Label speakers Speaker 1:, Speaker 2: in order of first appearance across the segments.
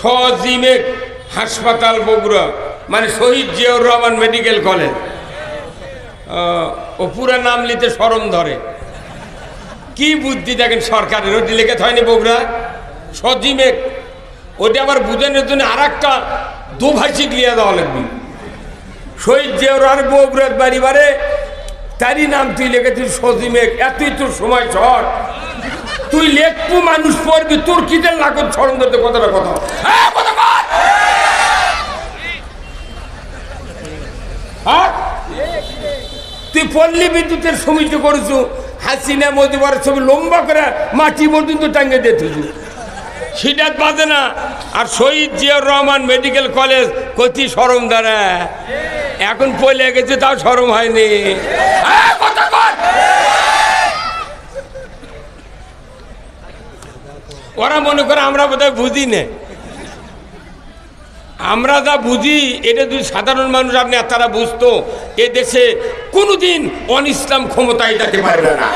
Speaker 1: সজিমেক হাসপাতাল বগুড়া, মানে শহীদ Ziaur Rahman medical college. ও পুরা নাম নিতে শরম ধরে। কি বুদ্ধি দেখেন সরকারের, ওটি লেখা হয়নি বগুড়া সজিমেক। ওটা আবার বুঝানোর জন্য আর একটা দুভাষিক লিয়া দেওয়া লাগবে। শহীদ জিয়াউর রহমান বগুড়ার বাড়িবারে তারই নাম তুই লেখেছিস সজিমেক। এতই তোর সময় ছড়, তুই লেখবু মানুষ পড়বি, তোর কিদের লাগত স্মরণ করতে কথাটা কথা। তুই পল্লী বিদ্যুতের সমিতি করেছু, হাসিনা মোদিবার ছবি লম্বা করে মাটি পর্যন্ত টাঙ্গে দিয়েছু, সেটা বাজে না। আর শহীদ জিয়াউর রহমান মেডিকেল কলেজ কতি শরম দ্বারা এখন পলে গেছে, তাও শরম হয়নি। ওরা মনে করে আমরা বোধহয় বুঝি না। আমরা যা বুঝি এটা যদি সাধারণ মানুষ আপনি তারা বুঝতো, এ দেশে কোনোদিন অন ইসলাম ক্ষমতায় যেতে পারবে না।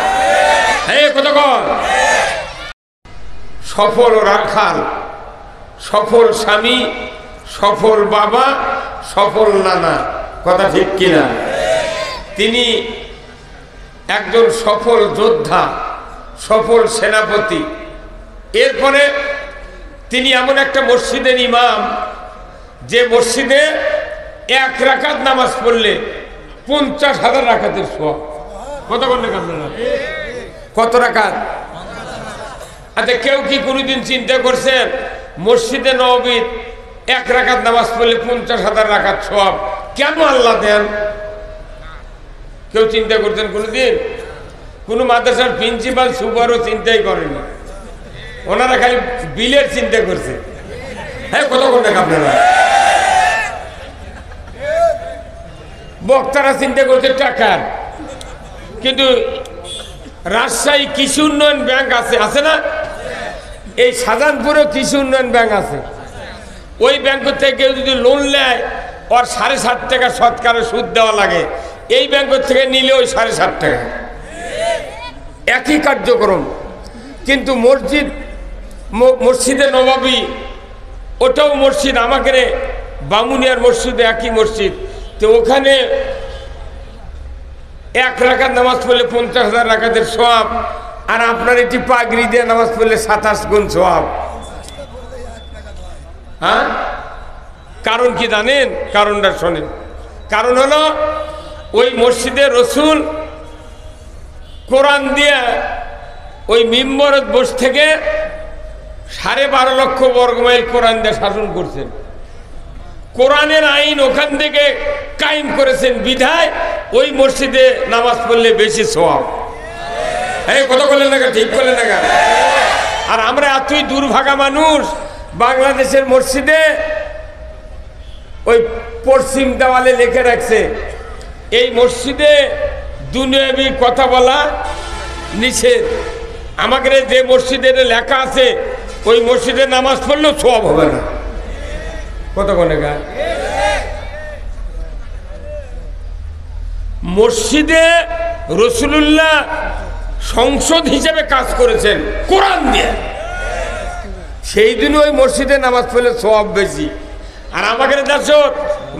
Speaker 1: সফল রাখাল, সফল স্বামী, সফল বাবা, সফল নানা, কথা ঠিক কিনা? তিনি একজন সফল যোদ্ধা, সফল সেনাপতি। এরপরে তিনি এমন একটা মসজিদের ইমাম, যে মসজিদে এক রাকাত নামাজ পড়লে 50,000 রাকাতের সওয়াব। কত করলেন আপনারা? কত রাকাত? আচ্ছা, কেউ কি কোনোদিন চিন্তা করছেন মসজিদে নববীর এক রাকাত নামাজ পড়লে 50,000 রাকাত সওয়াব কেন আল্লাহ দেন? কেউ চিন্তা করছেন কোনোদিন? কোনো মাদ্রাসার প্রিন্সিপাল সুপারও চিন্তাই করেনি, ওনারা খালি বিলের চিন্তা করছে। হ্যাঁ, কত করলেন আপনারা? বক্তারা চিন্তা করছে টাকার। কিন্তু রাজশাহী কৃষি উন্নয়ন ব্যাংক আছে না? এই শাহজাহানপুরেও কৃষি উন্নয়ন ব্যাংক আছে। ওই ব্যাংক থেকে কেউ যদি লোন নেয়, ওর 7.5 টাকা শতকরা সুদ দেওয়া লাগে। এই ব্যাংক থেকে নিলে ওই 7.5 টাকা, একই কার্যক্রম। কিন্তু মসজিদে নববী ওটাও মসজিদ, আমাকে বামুনিয়ার মসজিদে একই মসজিদ। তো ওখানে এক রাকাত নামাজ পড়লে 50,000 রাকাতের সওয়াব, আর আপনার এটি পাগড়ি দিয়ে নামাজ পড়লে 27 গুণ সওয়াব। হ্যাঁ, কারণ কি জানেন? কারণটা শোনেন। কারণ হলো ওই মসজিদে রসুল কোরআন দিয়ে ওই মিম্বরে বসে থেকে 12.5 লক্ষ বর্গমাইল কোরআন দিয়ে শাসন করছেন। কোরআনের আইন ওখান থেকে কায়েম করেছেন, বিধায় ওই মসজিদে নামাজ পড়লে বেশি সওয়াব। এই কথা বললেন না? ঠিক করলেন না? আর আমরা এতই দুর্ভাগা মানুষ, বাংলাদেশের মসজিদে ওই পশ্চিম দেওয়ালে লিখে রাখছে এই মসজিদে দুনিয়াবি কথা বলা নিষেধ। আমাদের যে মসজিদে লেখা আছে ওই মসজিদে নামাজ পড়লেও সওয়াব হবে না। কত কোনে গা? মসজিদে রাসূলুল্লাহ সংসদ হিসেবে কাজ করেছেন কোরআন দিয়ে, সেই দিন ওই মসজিদে নামাজ পড়লে সওয়াব বেশি। আর আমাদের দেশ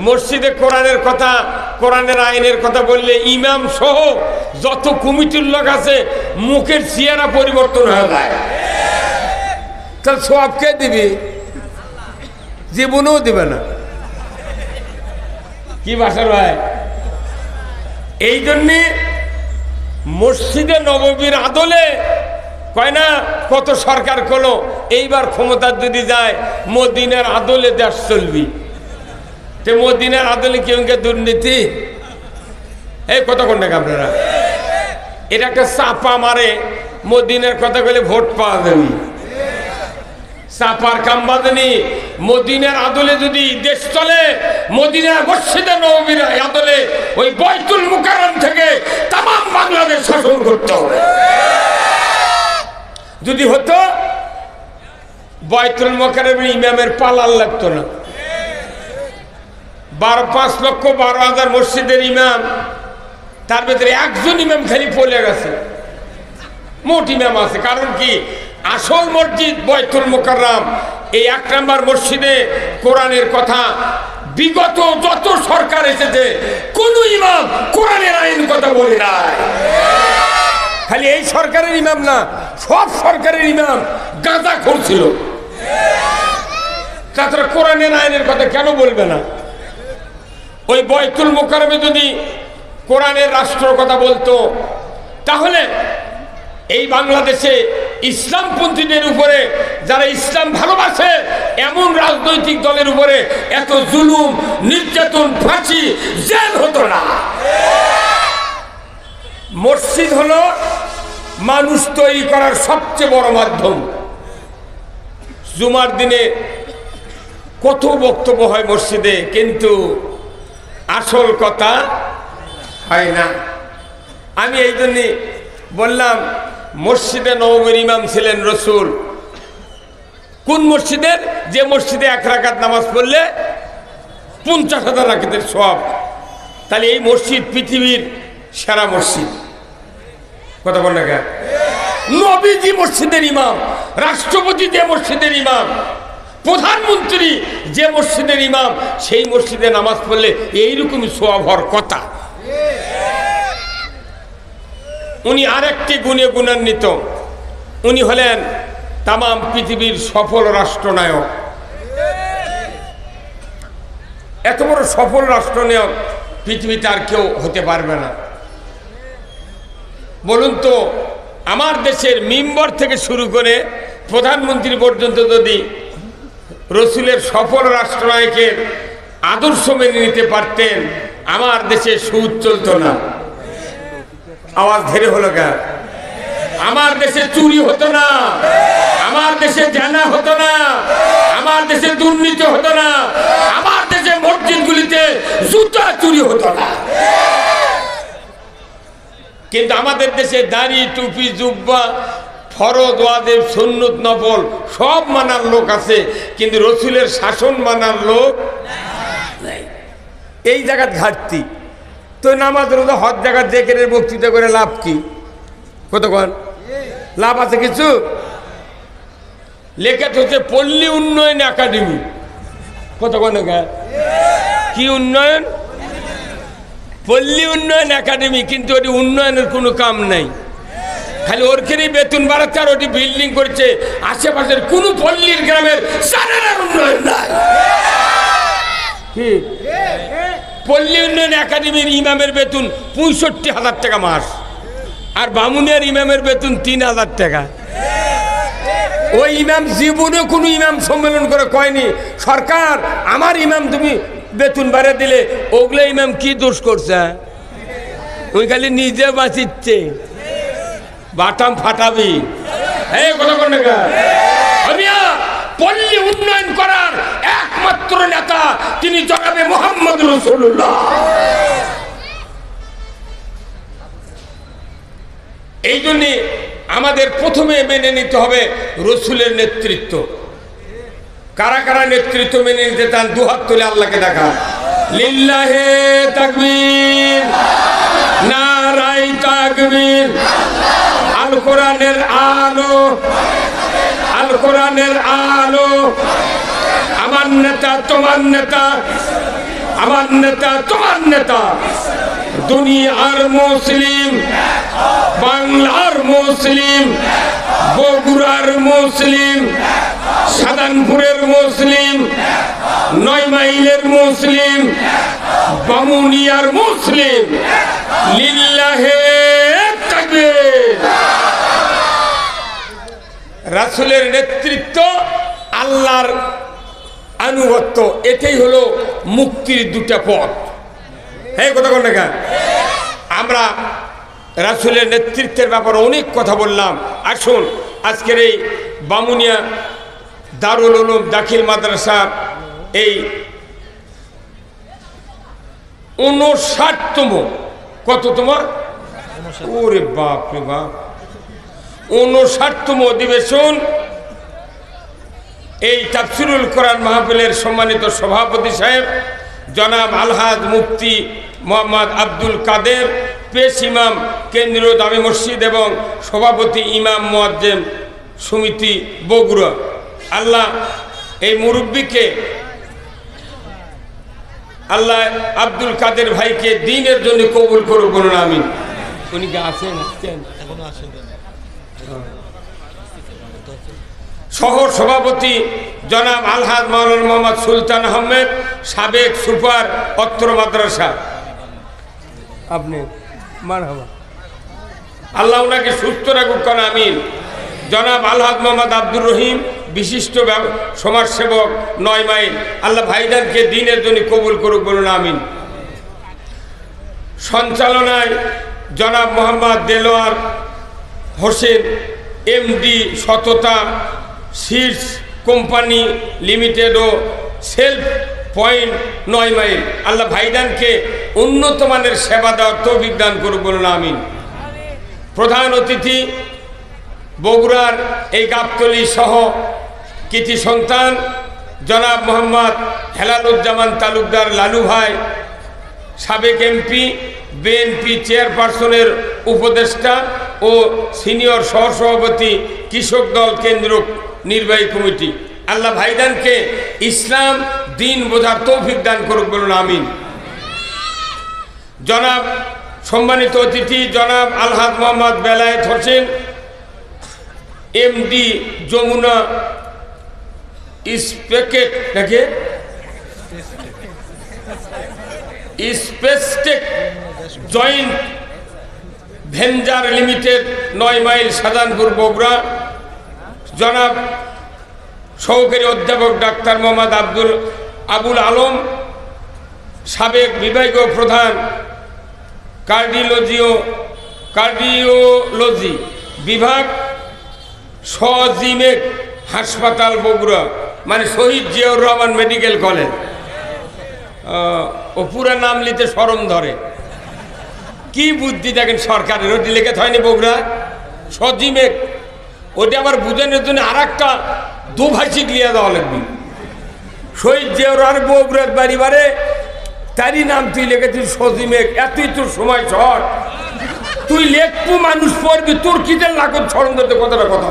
Speaker 1: মসজিদে কোরআনের কথা, কোরআনের আইনের কথা বললে ইমাম সহ যত কমিটির লোক আছে মুখের চেহারা পরিবর্তন হয়ে যায়। তাহলে সওয়াব কে দিবি? জীবনেও দিবে না। কি ভাষার ভাই? এই জন্যে মসজিদে নববীর আদলে কয় না কত সরকার করলো, এইবার ক্ষমতার যদি যায় মদিনার আদলে দেশ চলবি। তো মদিনার আদলে কেউ দুর্নীতি? এই কত কোন টাকা আপনারা? এটা একটা চাপা মারে, মদিনার কথা বলে ভোট পাওয়া যাবে। চাপার কাম বাঁধেনি। মদিনার আদলে যদি দেশ চলে, মদিনার মসজিদে নববীর আদলে ওই বাইতুল মুকাররম থেকে তাম বাংলাদেশ শাসন করতে হবে। যদি হতো বাইতুল মুকাররমের ইমামের পালার লাগতো না। 5,12,000 মসজিদের ইমাম, তার ভেতরে একজন ইমাম খালি পড়ে গেছে, মোট ইমাম আছে। কারণ কি? আসল মসজিদ বাইতুল মুকাররম, এই 1 নম্বর মসজিদে কোরআনের কথা বিগত যত সরকার এসেছে কোন ইমাম কোরআনের আইন কথা বলে নাই। খালি এই সরকারের ইমাম না, সব সরকারের ইমাম গাঁজাখোর ছিল। তাছাড়া কোরআনের আইনের কথা কেন বলবে না? ওই বয়তুল মুকাররমে যদি কোরআনের রাষ্ট্রের কথা বলতো তাহলে এই বাংলাদেশে ইসলামপন্থীদের উপরে, যারা ইসলাম ভালোবাসে এমন রাজনৈতিক দলের উপরে এত জুলুম, নির্যাতন, ফাঁসি, জেল হতো না। মসজিদ হলো মানুষ তৈরি করার সবচেয়ে বড় মাধ্যম। জুমার দিনে কত বক্তব্য হয় মসজিদে, কিন্তু আসল কথা হয় না। আমি এই জন্যে বললাম, মসজিদে নববীর ইমাম ছিলেন রসুল। কোন মসজিদের? যে মসজিদে 1 রাকাত নামাজ পড়লে 50,000 রাকাতের সওয়াব। তাহলে এই মসজিদ পৃথিবীর সেরা মসজিদ। কথা বল না কেন? নবীজি মসজিদের ইমাম, রাষ্ট্রপতি যে মসজিদের ইমাম, প্রধানমন্ত্রী যে মসজিদের ইমাম, সেই মসজিদে নামাজ পড়লে এইরকমই সওয়াব হওয়ার কথা। উনি আরেকটি গুণে গুণান্বিত, উনি হলেন তাম পৃথিবীর সফল রাষ্ট্রনায়ক। এত বড় সফল রাষ্ট্রনায়ক পৃথিবীতে আর কেউ হতে পারবে না। বলুন তো, আমার দেশের মেম্বার থেকে শুরু করে প্রধানমন্ত্রী পর্যন্ত যদি রসুলের সফল রাষ্ট্রনায়কের আদর্শ মেনে নিতে পারতেন, আমার দেশে সুদ চলত না। আওয়াজ ধীরে হলো কেন? আমার দেশে চুরি হতো না, আমার দেশে জানা হতো না, আমার দেশে দুর্নীতি হতো না, আমার দেশে মসজিদগুলিতে জুতা চুরি হতো না। কিন্তু আমাদের দেশে দাড়ি, টুপি, জুব্বা, ফরজ, ওয়াজিব, সুন্নত, নফল সব মানার লোক আছে, কিন্তু রসুলের শাসন মানার লোক নাই। এই জায়গার ঘাটতি। তো নামাজ, রোজা, হজ জায়গার জেকেরের বক্তৃতা করে লাভ কি? কতক্ষণ লাভ আছে? কিছু লেখা হচ্ছে পল্লী উন্নয়ন একাডেমি। কতক্ষণ কি উন্নয়ন? পল্লী উন্নয়ন একাডেমি, কিন্তু ওটি উন্নয়নের কোনো কাম নাই। খালি ওরখানেই বেতন বাড়াচ্ছে আর ওটি বিল্ডিং করছে। আশেপাশের কোনো পল্লীর গ্রামের সাধারণ উন্নয়ন নাই। কি পল্লী উন্নয়ন একাডেমির ইমামের বেতন 65,000 টাকা মাস, আর বামুনিয়ার ইমামের বেতন 3,000 টাকা। ওই ইমাম জীবনে কোনো ইমাম সম্মেলন করে কয়নি, সরকার আমার ইমাম তুমি বেতন বাড়ে দিলে। ওগুলো ইমাম কি দোষ করছে? ওই খালি নিজে বাঁচিচ্ছে, বাটাম ফাটাবি। এই কথা কোন পল্লী উন্নয়ন করার একমাত্র নেতা তিনি জনাবে মুহাম্মদ রাসূলুল্লাহ। এই জন্যে আমাদের প্রথমে মেনে নিতে হবে রসুলের নেতৃত্ব। কারা কারা নেতৃত্ব মেনে নিতে চান? দুহাত তুলে আল্লাহকে দেখা। লিল্লাহে তাকবীর, নারাই তাকবীর। আল কোরআনের আলো, আল কোরআনের আলো। আমার নেতা তোমার নেতা, আমার নেতা তোমার নেতা। দুনিয়ার মুসলিম, বাংলার মুসলিম, বগুড়ার মুসলিম, সাদানপুরের মুসলিম, 9 মাইলের মুসলিম, বামুনিয়ার মুসলিম। লিল্লাহে তাকবীর। রাসূলের নেতৃত্ব, আল্লাহর আনুগত্য, এটাই হলো মুক্তির দুটা পথ। হ্যাঁ, কথা বল না। আমরা রাসূলের নেতৃত্বের ব্যাপারে অনেক কথা বললাম। আসুন আজকের এই বামুনিয়া দারুল উলুম দাখিল মাদ্রাসা এই 59তম, কত তোমার? ওরে বাপ রে বাপ, 59তম অধিবেশন। এই তাফসিরুল কোরআন মাহফিলের সম্মানিত সভাপতি সাহেব জনাব আলহাজ মুফতি মোহাম্মদ আব্দুল কাদের, পেশ ইমাম কেন্দ্রীয় দামি মসজিদ এবং সভাপতি ইমাম মুয়াজ্জিম সমিতি বগুড়া। আল্লাহ এই মুরব্বীকে আল্লাহ আব্দুল কাদের ভাইকে দিনের জন্য কবুল করুক, বলুন আমিন। উনি কি আছেন? শহর সভাপতি জনাব আলহাজ মাওলানা মোহাম্মদ সুলতান আহমেদ, সাবেক সুপার অত্র মাদ্রাসা। আপনি মারহাবা, আল্লাহ ওনাকে সুস্থ রাখুক, কোন আমিন। জনাব আলহাজ মোহাম্মদ আব্দুর রহিম, বিশিষ্ট সমাজসেবক 9 মাইল, আল্লাহ ভাইজানকে দিনের জন্য কবুল করুক, বলুন আমিন। সঞ্চালনায় জনাব মোহাম্মদ দেলোয়ার হোসেন, এমডি, সততা সিডস কোম্পানি লিমিটেড ও সেলফ পয়েন্ট 9 মাইল, আল্লাহ ভাইজানকে উন্নত মানের সেবা দেওয়ার তৌফিক দান করুক, বলুন আমিন। প্রধান অতিথি বগুড়ার এই গাবতলী সহ কৃতি সন্তান জনাব মোহাম্মদ হেলালুজ্জামান তালুকদার লালু ভাই, সাবেক এমপি, বিএনপি চেয়ারপারসনের উপদেষ্টা ও সিনিয়র সহসভাপতি কৃষক দল কেন্দ্র নির্বাহী কমিটি, আল্লাহ ভাইজানকে ইসলাম দিন বোঝার তৌফিক দান করুক, বলুন আমিন। জনাব সম্মানিত অতিথি জনাব আলহাজ মোহাম্মদ বেলায়েত হোসেন, এমডি যমুনা স্পেকেট নাকি Spacetech joint venture limited 9 mile Shahjahanpur Bogura, জনাব সহকারী অধ্যাপক ডাক্তার মোহাম্মদ আবুল আলম, সাবেক বিভাগীয় প্রধান কার্ডিওলজি বিভাগ, সজিমেক হাসপাতাল বগুড়া, মানে শহীদ জিয়াউর রহমান মেডিকেল কলেজ। ও পুরা নাম নিতে শরম ধরে, কি বুদ্ধি দেখেন সরকারের। ওটি লেখে হয়নি বগুড়া সজিমেক, ওটা আবার বুঝানোর জন্য আর একটা দুভাষী লিয়ে দেওয়া লাগবে। শহীদ জিয়াউর রহমান বগুড়ার বাড়ি বারে তারই নাম তুই লিখেছিস সজিমেক, এতই তোর সময় শহর, তুই লেখবো মানুষ পড়বি, তোর কিদের লাগত স্মরণ করতে কথাটা কথা।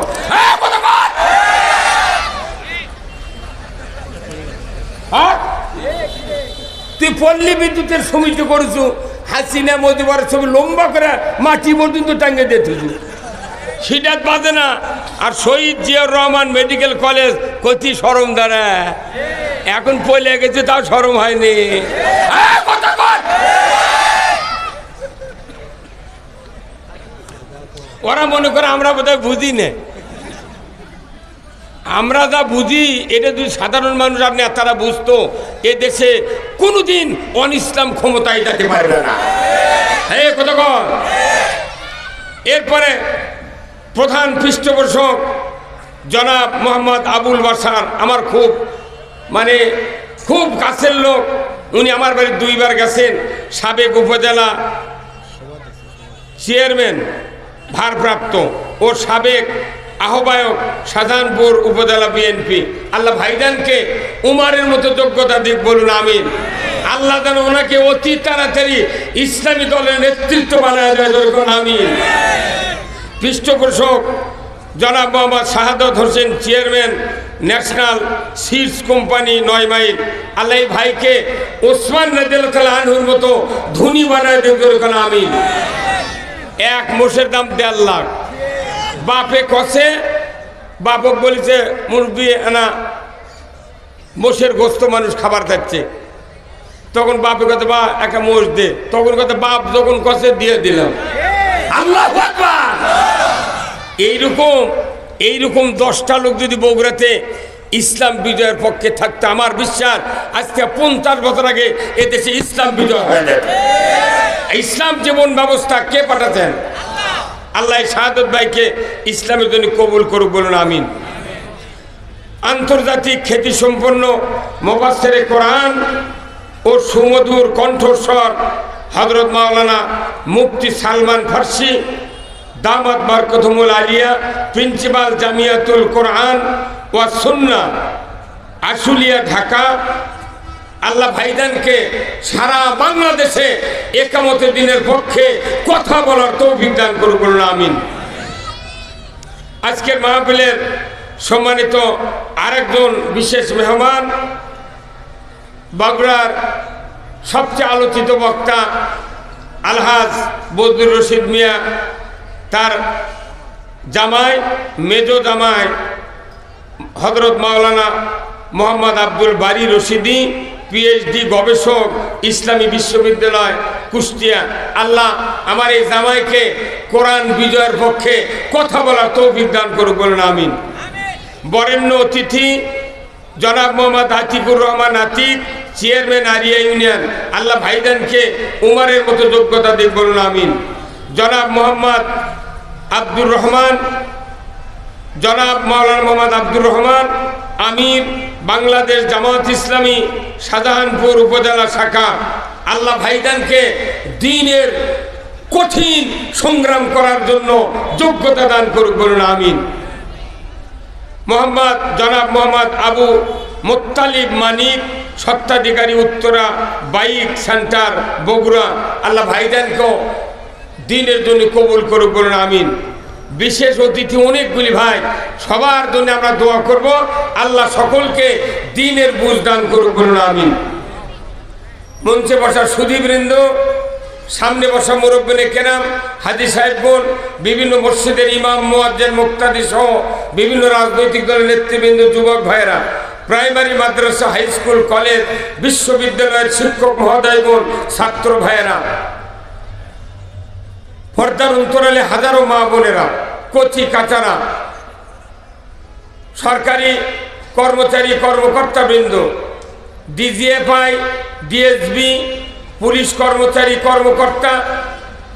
Speaker 1: তুই পল্লী বিদ্যুতের সমিতি করেছু, হাসিনা মোদিবার ছবি লম্বা করে মাটি পর্যন্ত টাঙ্গে দিয়েছিস, সেটা বাদে না। আর শহীদ জিয়াউর রহমান মেডিকেল কলেজ কতি শরম দ্বারা এখন পলে গেছে, তাও শরম হয়নি। ওরা মনে করে আমরা বোধহয় বুঝি না, আমরা যা বুঝি এটা যদি সাধারণ মানুষ আপনি তারা বুঝতো, এ দেশে কোনোদিন অনিসলাম ক্ষমতায় যেতে পারবে না। হ্যাঁ কতক্ষণ। এরপরে প্রধান পৃষ্ঠপোষক জনাব মোহাম্মদ আবুল বাশার, আমার খুব কাছের লোক, উনি আমার বাড়ি 2 বার গেছেন, সাবেক উপজেলা চেয়ারম্যান ভারপ্রাপ্ত ও সাবেক আহ্বায়ক শাহজাহানপুর উপজেলা বিএনপি, আল্লাহ ভাইজানকে উমারের মতো যোগ্যতা দিক, বলুন আমিন। আল্লাহ যেন ওনাকে অতি তাড়াতাড়ি ইসলামী দলের নেতৃত্ব বানায় দেয়, বলুন আমিন। পৃষ্ঠপোষক জনাব Mohammad Shahadat Hossain, chairman national seeds company 9 mile, Allah ভাইকে ওসমান রাদিয়াল্লাহু আনহুর মতো ধনী বানায় দেয়, বলুন আমিন। এক মোষের দাম 1.5 লাখ। বাপে কষে, বাপক বলেছে মুরব্বী না মোষের গোস্ত মানুষ খাবার খাচ্ছে, তখন বাপে কথা বা একটা মোষ দে, তখন কথা বাপ যখন কষে দিয়ে দিলাম। আল্লাহু আকবার। এইরকম 10টা লোক যদি বগুড়াতে ইসলাম বিজয়ের পক্ষে থাকতো, আমার বিশ্বাস আজকে 50 বছর আগে এদেশে ইসলাম বিজয় হয়ে যেত। ইসলাম জীবন ব্যবস্থা কে পাঠাতেন? আল্লাহ শাহাদত ভাইকে ইসলামের জন্য কবুল করুক, বলুন আমিন। আন্তর্জাতিক খ্যাতি সম্পন্ন মুফাসসিরে কোরআন ও সুমধুর কণ্ঠস্বর হযরত মাওলানা মুফতি সালমান ফার্সি দামাত বারকাতুহুল আলিয়া, প্রিন্সিপাল জামিয়াতুল কোরআন ওয়া সুন্নাহ আশুলিয়া, ঢাকা, আল্লাহ ভাইজানকে সারা বাংলাদেশে একামতে দিনের পক্ষে কথা বলার তৌফিক দান করুন, বলুন আমিন। আজকের মাহফিলের সম্মানিত আরেকজন বিশেষ মেহমান, বগুড়ার সবচেয়ে আলোচিত বক্তা আলহাজ বজলুর রশিদ মিয়া, তার জামাই মেজো জামাই হযরত মাওলানা মোহাম্মদ আব্দুল বারী রশিদি, পিএইচডি গবেষক, ইসলামী বিশ্ববিদ্যালয় কুষ্টিয়া। আল্লাহ আমার এই জামাইকে কোরআন বিজয়ের পক্ষে কথা বলার তৌফিক দান করুক, বলুন আমিন। বরেণ্য অতিথি জনাব মোহাম্মদ আতিকুর রহমান আতিক, চেয়ারম্যান আরিয়া ইউনিয়ন, আল্লাহ ভাইজানকে উমারের মতো যোগ্যতা দিক, বলুন আমিন। জনাব মোহাম্মদ আব্দুর রহমান, জনাব মাওলানা মোহাম্মদ আব্দুর রহমান আমির, বাংলাদেশ জামাত ইসলামী শাহজাহানপুর উপজেলা শাখা, আল্লাহ ভাইজানকে দ্বীনের কঠিন সংগ্রাম করার জন্য যোগ্যতা দান করুক, বলুন আমিন। জনাব মোহাম্মদ আবু মুত্তালিব মানিক, স্বত্বাধিকারী উত্তরা বাইক সেন্টার বগুড়া, আল্লাহ ভাইজানকেও দ্বীনের জন্য কবুল করুক, বলুন আমিন। বিশেষ অতিথি অনেকগুলি ভাই, সবার জন্য আমরা দোয়া করব, আল্লাহ সকলকে দ্বীনের বুঝ দান করুক, বলুন আমিন। মঞ্চে বসা সুধীবৃন্দ, সামনে বসা মুরব্বিনে কেরাম, হাজী সাহেবগণ, বিভিন্ন মসজিদের ইমাম মুয়াজ্জিন মুক্তাদি সহ বিভিন্ন রাজনৈতিক দলের নেতৃবৃন্দ, যুবক ভাইয়েরা, প্রাইমারি মাদ্রাসা, হাই স্কুল, কলেজ, বিশ্ববিদ্যালয়ের শিক্ষক মহোদয়গণ, ছাত্র ভাইয়েরা, পর্দার অন্তরালে হাজারো মা বোনেরা, কচি কাচারা, সরকারি কর্মচারী কর্মকর্তাবৃন্দ, ডিজিএফআই, ডিএসবি, পুলিশ কর্মচারী কর্মকর্তা,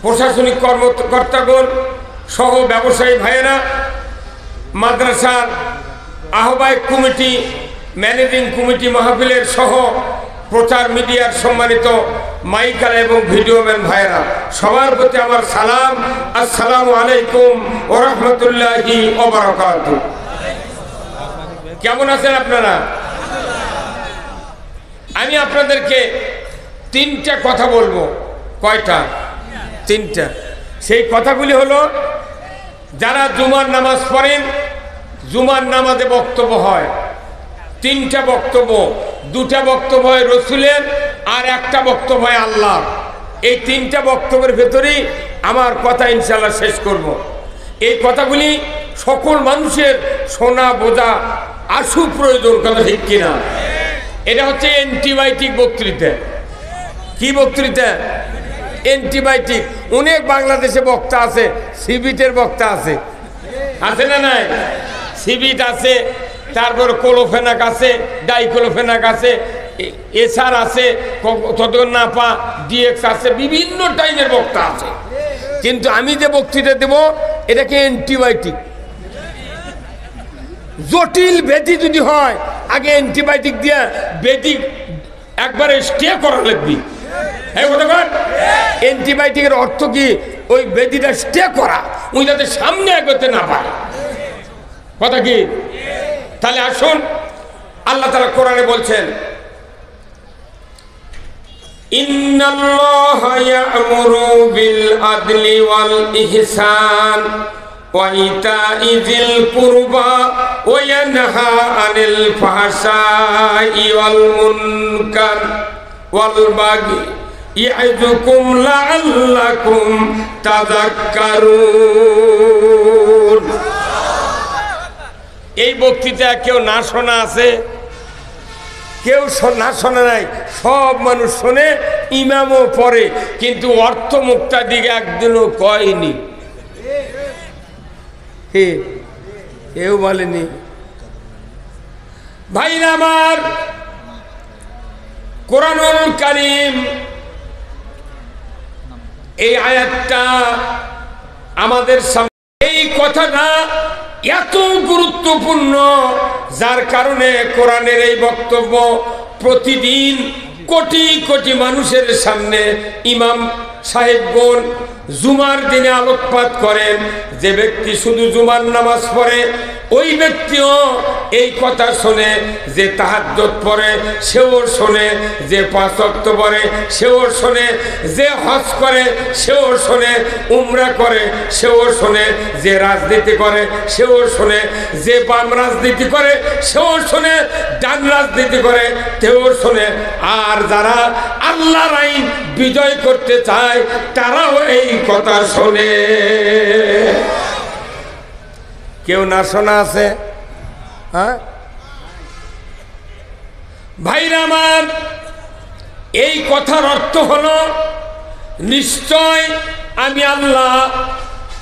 Speaker 1: প্রশাসনিক কর্মকর্তাগণ সহ ব্যবসায়ী ভাইয়েরা, মাদ্রাসার আহ্বায়ক কমিটি, ম্যানেজিং কমিটি, মাহফিলের সহ প্রচার মিডিয়ার সম্মানিত মাইকাল এবং ভিডিওম্যান ভাইয়েরা, সবার প্রতি আমার সালাম, আসসালামু আলাইকুম ওয়া রাহমাতুল্লাহি ওয়া বারাকাতুহু। কেমন আছেন আপনারা? আমি আপনাদেরকে তিনটা কথা বলবো। কয়টা? তিনটা। সেই কথাগুলি হলো, যারা জুমার নামাজ পড়েন, জুমার নামাজে বক্তব্য হয়, তিনটা বক্তব্য, দুটা বক্তব্য হয় রসুলের, আর একটা বক্তব্য হয় আল্লাহর। এই তিনটা বক্তব্যের ভেতরেই আমার কথা ইনশাআল্লাহ শেষ করব। এই কথাগুলি সকল মানুষের শোনা বোঝা আশু প্রয়োজন, কথা ঠিক কিনা? এটা হচ্ছে অ্যান্টিবায়োটিক বক্তৃতা। কি বক্তৃতা? অ্যান্টিবায়োটিক। অনেক বাংলাদেশে বক্তা আছে, সিবিটের বক্তা আছে, আছে না নাই? সিবিট আছে, তারপর ক্লোফেনাক আছে, ডাইক্লোফেনাক আছে, এসআর আছে, তদনাপা, ডিএক্স আছে, বিভিন্ন টাইপের বক্তা আছে। কিন্তু আমি যে বক্তৃতা দেব এটাকে অ্যান্টিবায়োটিক। জটিল ব্যাধি যদি হয়, আগে অ্যান্টিবায়োটিক দিয়ে ব্যাধি একবারে স্টে করা লাগবে। অ্যান্টিবায়োটিকের অর্থ কি? ওই ব্যাধিটা স্টে করা, ওই যাতে সামনে এগোতে না পারে। কথা কি? তাহলে আসুন, আল্লাহ তাআলা কোরআনে বলছেন, ইন্নাল্লাহা ইয়া'মুরু বিল আদলি ওয়াল ইহসান ওয়া ইতা'i যিল কুরবা ওয়া ইয়ানহা আনিল ফাহশাই ওয়াল মুনকার ওয়াল বাগি ইয়া'যুকুম লা'আল্লাকুম তাযাক্কারুন। এই বক্তৃতা কেউ না শোনা আছে? কেউ না শোনা নাই? সব মানুষ শোনে, ইমামও পড়ে, কিন্তু অর্থ মুক্তা দিকে একদিনও কয়নি। কেউ বলেনি। ভাইরা আমার, কোরআনুল কারীম এই আয়াতটা আমাদের সামনে, এই কথাটা এত গুরুত্বপূর্ণ, যার কারণে কোরআনের এই বক্তব্য প্রতিদিন কোটি কোটি মানুষের সামনে ইমাম সাহেবগণ জুমার দিনে আলোকপাত করেন। যে ব্যক্তি শুধু জুমার নামাজ পড়ে, ওই ব্যক্তিও এই কথা শোনে, যে তাহাজ্জুদ পড়ে সেও শোনে, যে 5 ওয়াক্ত পড়ে সেও শোনে, যে হজ করে সেও শোনে, উমরা করে সেও শোনে, যে রাজনীতি করে সেও শোনে, যে বাম রাজনীতি করে সেও শোনে, ডান রাজনীতি করে সেও শোনে। আর যারা আল্লাহর আইন বিজয় করতে চায় তারাও এই কথা শোনে। কেউ না শোনা আছে? হ্যাঁ ভাইরা আমার, এই কথার অর্থ হলো নিশ্চয় আমি আল্লাহ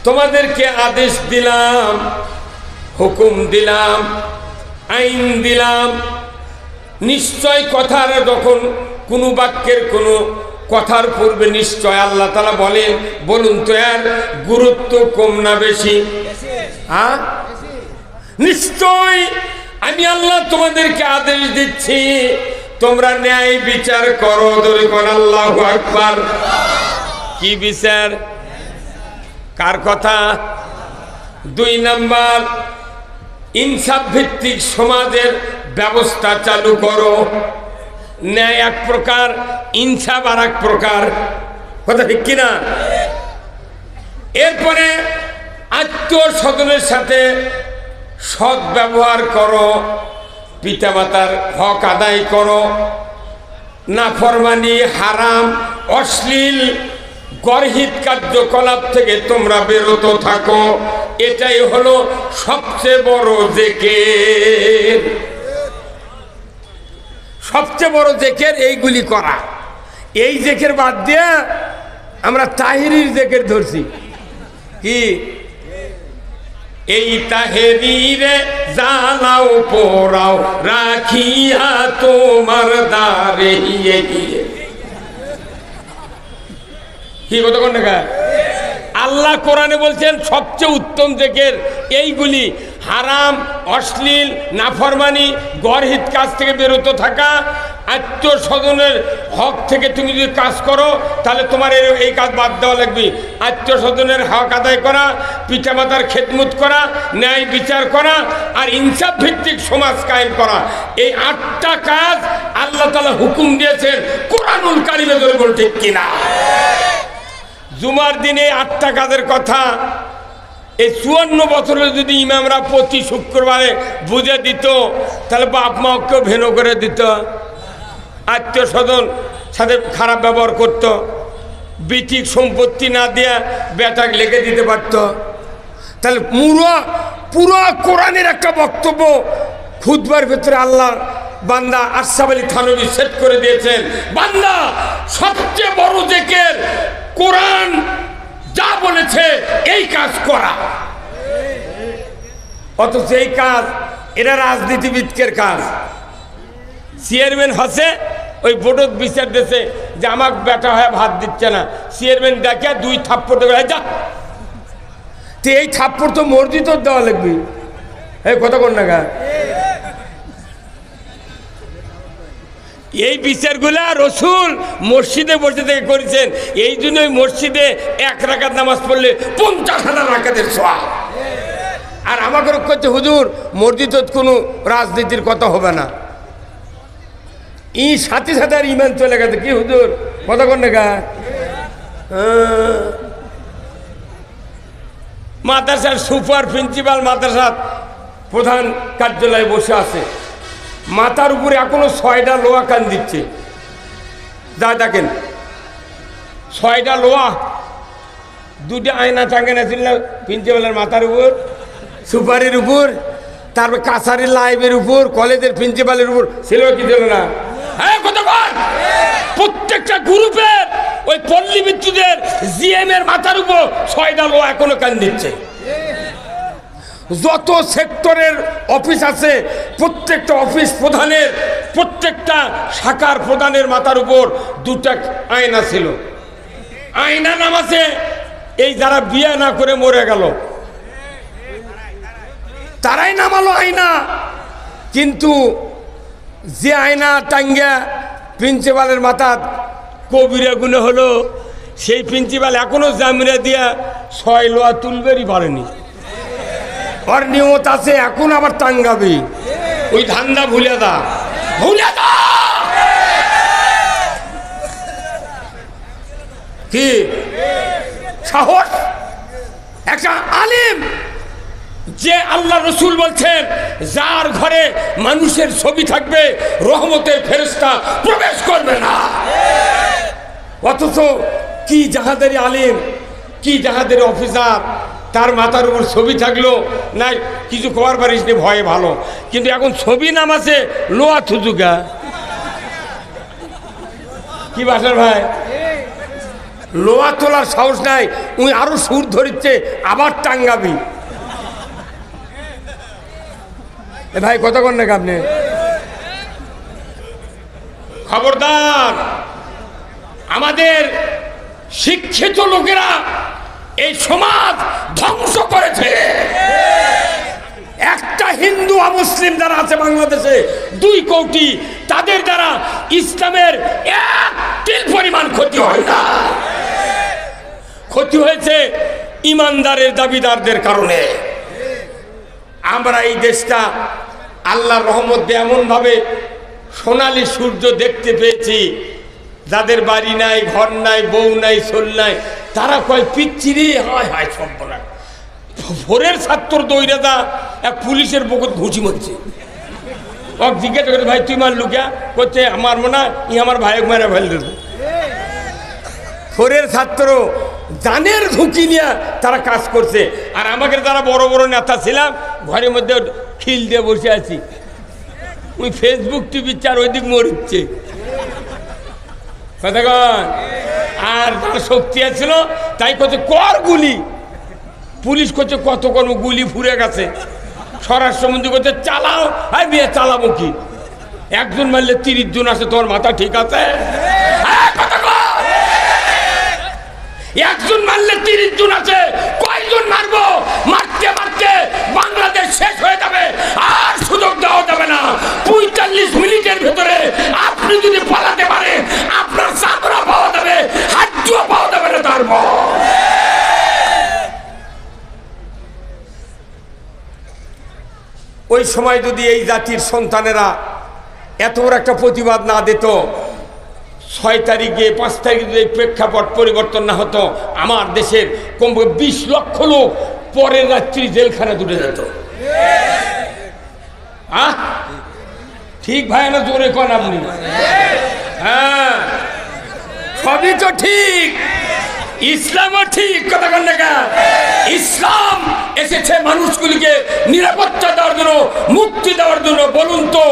Speaker 1: তোমাদেরকে আদেশ দিলাম, হুকুম দিলাম, আইন দিলাম। নিশ্চয় কথার যখন কোনো বাক্যের কোনো কথার পূর্বে নিশ্চয় আল্লাহ তাআলা বলেন, বলুন তো এর গুরুত্ব কম না বেশি? হ্যাঁ, নিশ্চয় আমি আল্লাহ তোমাদেরকে আদেশ দিচ্ছি তোমরা ন্যায় বিচার করো। দরিকন আল্লাহু আকবার। কি বিচার? কার কথা? 2 নাম্বার, ইনসাফ ভিত্তিক সমাজের ব্যবস্থা চালু করো। ন্যায় এক প্রকার, ইনসাফ আর এক প্রকার, কথা ঠিক কিনা? এরপরে আত্মীয় স্বজনের সাথে সৎ ব্যবহার করো, পিতামাতার হক আদায় করো, নাফরমানি, হারাম, অশ্লীল, গর্হিত কার্যকলাপ থেকে তোমরা বিরত থাকো। এটাই হলো সবচেয়ে বড় জিকির। সবচেয়ে বড় জিকির এইগুলি করা। এই জিকির বাদ দিয়ে আমরা তাহিরির জিকির ধরছি। কি? এই তাহেরিরে জ্বালাও পোড়াও রাখিয়া তোমার দ্বারে। কি কথা কোন দেখা? আল্লাহ কোরআনে বলছেন সবচেয়ে উত্তম জিকির এইগুলি, হারাম, অশ্লীল, নাফরমানি, গর্হিত কাজ থেকে বিরত থাকা, আত্মীয় স্বজনের হক থেকে তুমি যদি কাজ করো তাহলে তোমার এই কাজ বাদ দেওয়া লাগবে। আত্মীয় স্বজনের হক আদায় করা, পিতামাতার খেদমত করা, ন্যায় বিচার করা, আর ইনসাফ ভিত্তিক সমাজ কায়েম করা। এই 8টা কাজ আল্লাহ তাআলা হুকুম দিয়েছেন কোরআনুল কারীমে। ধরে বল ঠিক কিনা? জুমার দিনে 8টা কাজের কথা এই 54 বছরে যদি ইমামরা প্রতি শুক্রবারে বুঝে দিত তাহলে বাপ মাকেও ভেনো করে দিত, আত্মীয় স্বজন সাথে খারাপ ব্যবহার করত, বিটিক সম্পত্তি না দিয়া বেটাকে লেগে দিতে পারত। তাহলে পুরো কোরআনের একটা বক্তব্য খুতবার ভেতরে আল্লাহ বান্দা আশরাফ আলী থানভী সেট করে দিয়েছেন। বান্দা, সবচেয়ে বড় জিকির কোরআন যা বলেছে এই কাজ করা। অথচ এই কাজ এরা রাজনীতিবিদকের কাজ। চেয়ারম্যান হসে ওই বোর্ডত বিচার দিয়েছে যে আমার বেটা হয়ে ভাত দিচ্ছে না, চেয়ারম্যান দেখে 2 থাপ্পড় দেবে, যা। তো এই থাপ্পড় তো মসজিদ দেওয়া লাগবে। এই কথা কোন না? এই বিচারগুলা রসুল মসজিদে বসে থেকে করেছেন। এই জন্যই মসজিদে 1 রাকাত নামাজ পড়লে 50,000 রাকাতের সওয়াব। আর আমাকে করছে হুজুর মসজিদে কোনো রাজনীতির কথা হবে না। এই সাথে সাথে আর ইমান চলে গেছে। কি হুজুর কথা কোন না? মাদ্রাসার সুপার প্রিন্সিপাল মাদ্রাসার প্রধান কার্যালয়ে বসে আছে, মাথার উপরে এখনো 6টা লোহা কান দিচ্ছে। যা দেখেন 6টা লোহা, 2টা আয়না টাঙ্গানো ছিল প্রিন্সিপালের মাথার উপর, সুপারের উপর, তারপর কাছারির লাইভের উপর, কলেজের প্রিন্সিপালের উপর ছিল কি ছিল না? হ্যাঁ, কতবার প্রত্যেকটা গ্রুপের ওই পল্লী বিদ্যুতের জিএম এর মাথার উপর 6টা লোহা এখনো কান দিচ্ছে। যত সেক্টরের অফিস আছে প্রত্যেকটা অফিস প্রধানের, প্রত্যেকটা শাখার প্রধানের মাথার উপর 2টা আয়না ছিল। আয়না নামাছে এই যারা বিয়ে না করে মরে গেল তারাই নামালো আয়না। কিন্তু যে আয়না টাঙ্গা প্রিন্সিপালের মাথা কবিরা গুণে হলো, সেই প্রিন্সিপাল এখনো জামিনে দিয়া 6 লোহা তুলবেরই পারেনি। ওর নিয়ত আছে, এখন আবার টাঙ্গাবি। ওই ধান্দা ভুলে দা, ভুলে দা। কি সাহস একটা আলিম, যে আল্লাহ রসুল বলছেন যার ঘরে মানুষের ছবি থাকবে রহমতের ফেরেশতা প্রবেশ করবে না। অথচ কি জাহাজের আলিম, কি জাহাজের অফিসার, তার মাথার উপর ছবি থাকলো না, কিছু করার পারিস নি, ভয়ে ভালো। কিন্তু এখন ছবি নাম আছে লোয়া থুজুগা। কি বাসার ভাই, লোয়া তোলার সাহস নাই, উনি আরো সুর ধরিচ্ছে, আবার টাঙ্গাবি। ভাই কথা কন নাকি আপনি? খবরদার, আমাদের শিক্ষিত লোকেরা এই সমাজ ধ্বংস করেছে। একটা হিন্দু অমুসলিম যারা আছে বাংলাদেশে 2 কোটি, তাদের দ্বারা ইসলামের 1 তিল পরিমাণ ক্ষতি হয় না। ক্ষতি হয়েছে ইমানদারের দাবিদারদের কারণে। আমরা এই দেশটা আল্লাহর রহমত দিয়ে এমনভাবে সোনালী সূর্য দেখতে পেয়েছি, যাদের বাড়ি নাই, ঘর নাই, বউ নাই, সোল নাই, তারা কয় পিচ্ছিরি হয় হয় সব বলার। ভোরের ছাত্র দৌড়ে দা এক পুলিশের বকত ঘুষি মারছে। ও জিজ্ঞাসা করে, ভাই তুই মার লুকিয়া? করছে আমার মনে হয় ই আমার ভাইক মেরে ফেল দেবে। ভোরের ছাত্র জানের ঝুঁকি নিয়ে তারা কাজ করছে। আর আমাকে যারা বড় বড় নেতা ছিলাম, ঘরের মধ্যে খিল দিয়ে বসে আছি, ওই ফেসবুক টিভি চার ওই দিক মরিচ্ছে কথা কন। আর তার শক্তি আছিল তাই করছে কর গুলি, পুলিশ করছে কত কর্ম, গুলি ফুরে গেছে। স্বরাষ্ট্রমন্ত্রী করছে চালাও, হ্যাঁ বিয়ে চালাবো কি, একজন মারলে 30 জন আছে, তোর মাথা ঠিক আছে? একজন মারলে 30 জন আছে, কয়জন মারবো? মারতে মারতে বাংলাদেশ শেষ হয়ে যাবে, আর সুযোগ দেওয়া যাবে না। 45 মিনিটের ভেতরে আপনি যদি পালাতে পারেন, আপনার চামড়া পাওয়া যাবে, হাড্ডিও পাওয়া যাবে না। তার ওই সময় যদি এই জাতির সন্তানেরা এত বড় একটা প্রতিবাদ না দিত, 6 তারিখে 5 তারিখে যদি প্রেক্ষাপট পরিবর্তন না হতো, আমার দেশের কমপক্ষে 20 লক্ষ লোক পরের রাত্রি জেলখানা দুটে যেত। ঠিক ভাই না? জোরে কন আপনি। হ্যাঁ, সবই তো ঠিক, ইসলামও ঠিক কথা কন না। ইসলাম এসেছে মানুষগুলিকে নিরাপত্তা দেওয়ার জন্য, মুক্তি দেওয়ার জন্য। বলুন তো,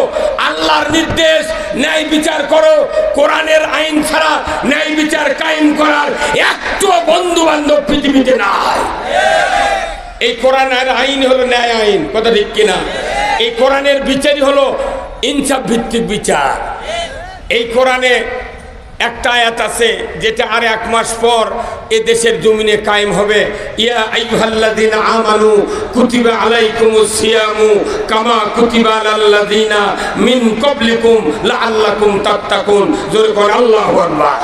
Speaker 1: আল্লাহর নির্দেশ ন্যায় বিচার করো, কোরআনের আইন ছাড়া ন্যায় বিচার কায়েম করার একটু বন্ধু বান্ধব পৃথিবীতে নাই। এই কোরআনের আইন হলো ন্যায় আইন, কথা ঠিক কিনা? এই কোরআনের বিচারই হলো ইনসাফ ভিত্তিক বিচার। এই কোরআনে একটা আয়াত আছে যেটা আর 1 মাস পর এ দেশের জমিনে কায়েম হবে। ইয়া আইয়ুহাল্লাযীনা আমানু কুতিবা আলাইকুমুস সিয়ামু কামা কুতিবা আলাল্লাযীনা মিন ক্বাবলিকুম লাআল্লাকুম তাত্তাকুন। জোরে বল আল্লাহু আকবার।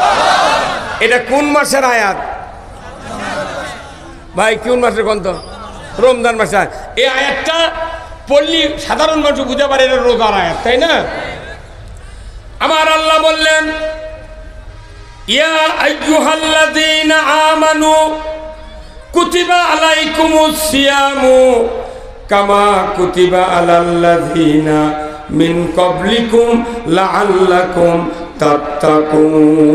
Speaker 1: এটা কোন মাসের আয়াত ভাই? কোন মাসের? কোন তো রমজান মাসে। এই আয়াতটা পড়লি সাধারণ মানুষ বুঝতে পারে এটা রোজার আয়াত, তাই না? আমার আল্লাহ বললেন, ইয়া আইয়ুহাল্লাযীনা আমানু কুতিবা আলাইকুমুস সিয়ামু কামা কুতিবা আলাল্লাযীনা মিন ক্বাবলিকুম লাআল্লাকুম তাত্তাকুন।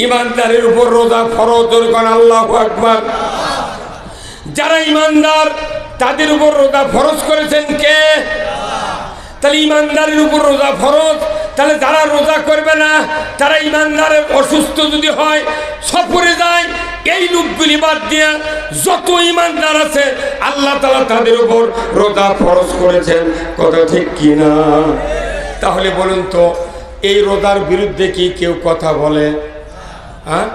Speaker 1: ইমানদারের উপর রোজা ফরজ। করেন আল্লাহু আকবার। যারা ইমানদার তাদের উপর রোজা ফরজ করেছেন কে? তাহলে ইমানদারের উপর রোজা ফরজ। তাহলে যারা রোজা করবে না, তারা ইমানদারের অসুস্থ যদি হয়, সফরে যায়, এই লোকগুলি বাদ দিয়ে যত ইমানদার আছে আল্লাহ তাআলা তাদের উপর রোজা ফরজ করেছেন। কথা ঠিক কিনা? তাহলে বলুন তো, এই রোজার বিরুদ্ধে কি কেউ কথা বলে? হ্যাঁ,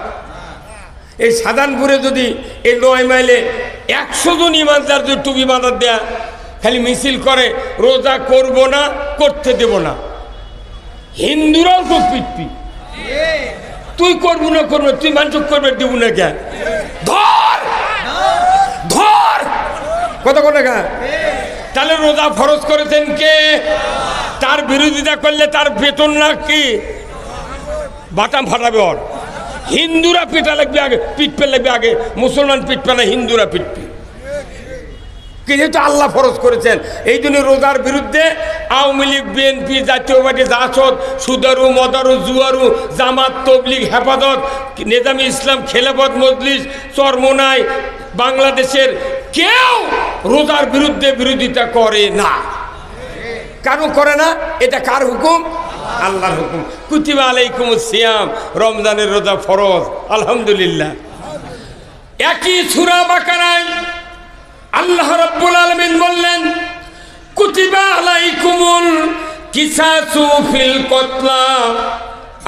Speaker 1: এই সাধারণপুরে যদি এই 9 মাইলে 100 জন ইমানদার যদি টুপি বাঁধা দেয়া খালি মিছিল করে, রোজা করব না, করতে দেব না, হিন্দুরাও তো পিটপি, তুই করবো না করবে, তুই মানুষ করবে দেব না, কে ধর কত টাকা? তাহলে রোজা ফরজ করেছেন কে? তার বিরোধিতা করলে তার বেতন না কি বাটাম ফাটাবে। ওর হিন্দুরা পিটা লাগবে আগে, পিটপে লাগবে আগে, মুসলমান পিটবে না, হিন্দুরা পিটবে। যেহেতু আল্লাহ ফরজ করেছেন, এই জন্য রোজার বিরুদ্ধে আওয়ামী লীগ, বিএনপি, জাতীয় পার্টি, জাসদ, সুদারু, মদারু, জুয়ারু, জামাত, তবলিগ, হেফাজত, নেজামি ইসলাম, খেলাফত মজলিস, চরমোনাই, বাংলাদেশের কেউ রোজার বিরুদ্ধে বিরোধিতা করে না। কারণ করে না, এটা কার হুকুম? আল্লাহর হুকুম। কুতিবা আলাইকুমুস সিয়াম, রমজানের রোজা ফরজ। আলহামদুলিল্লাহ। একই সূরা বাকারায় আল্লাহ রাব্বুল আলামিন বললেন, কুতিবা আলাইকুমুল কিসাসু ফিল কতলা।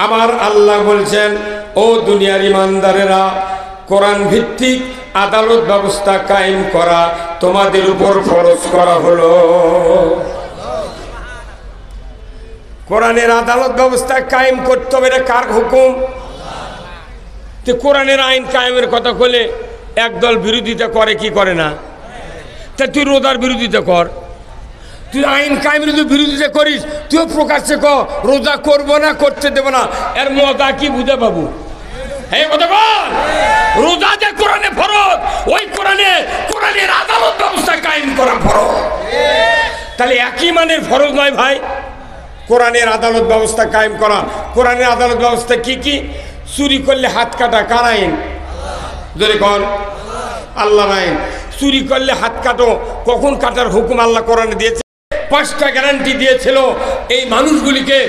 Speaker 1: আমার আল্লাহ বলছেন, ও দুনিয়ার ইমানদারেরা, কোরআন ভিত্তিক আদালত ব্যবস্থা কায়েম করা তোমাদের উপর ফরজ করা হলো। কোরআনের আদালত ব্যবস্থা কায়েম করতে হবে, এটা কার হুকুম? তো কোরআনের আইন কায়েমের কথা বলে একদল বিরোধিতা করে কি করে না? তা তুই রোজার বিরোধিতা কর, তুই আইন কায়েমের যদি বিরোধিতা করিস, তুইও প্রকাশ্যে কর রোজা করবো না, করতে দেবো না। এর মজা কি বুঝে পাবো? এই কথা বল, রোজা যে কোরআনে ফরজ, ওই কোরআনের আদালত ব্যবস্থা কায়েম করা ফরজ। তাহলে একই মানের ফরজ নয় ভাই কোরআনের আদালত ব্যবস্থা কায়েম করা। কোরআনের আদালত ব্যবস্থা কি কি? চুরি করলে হাত কাটা, কার আইন? যদি কন আল্লাহর আইন। চুরি করলে হাত কাটো, কখন কাটার হুকুম আল্লাহ কোরআনে দিয়েছে? 5টা গ্যারান্টি দিয়েছিল এই মানুষগুলিকে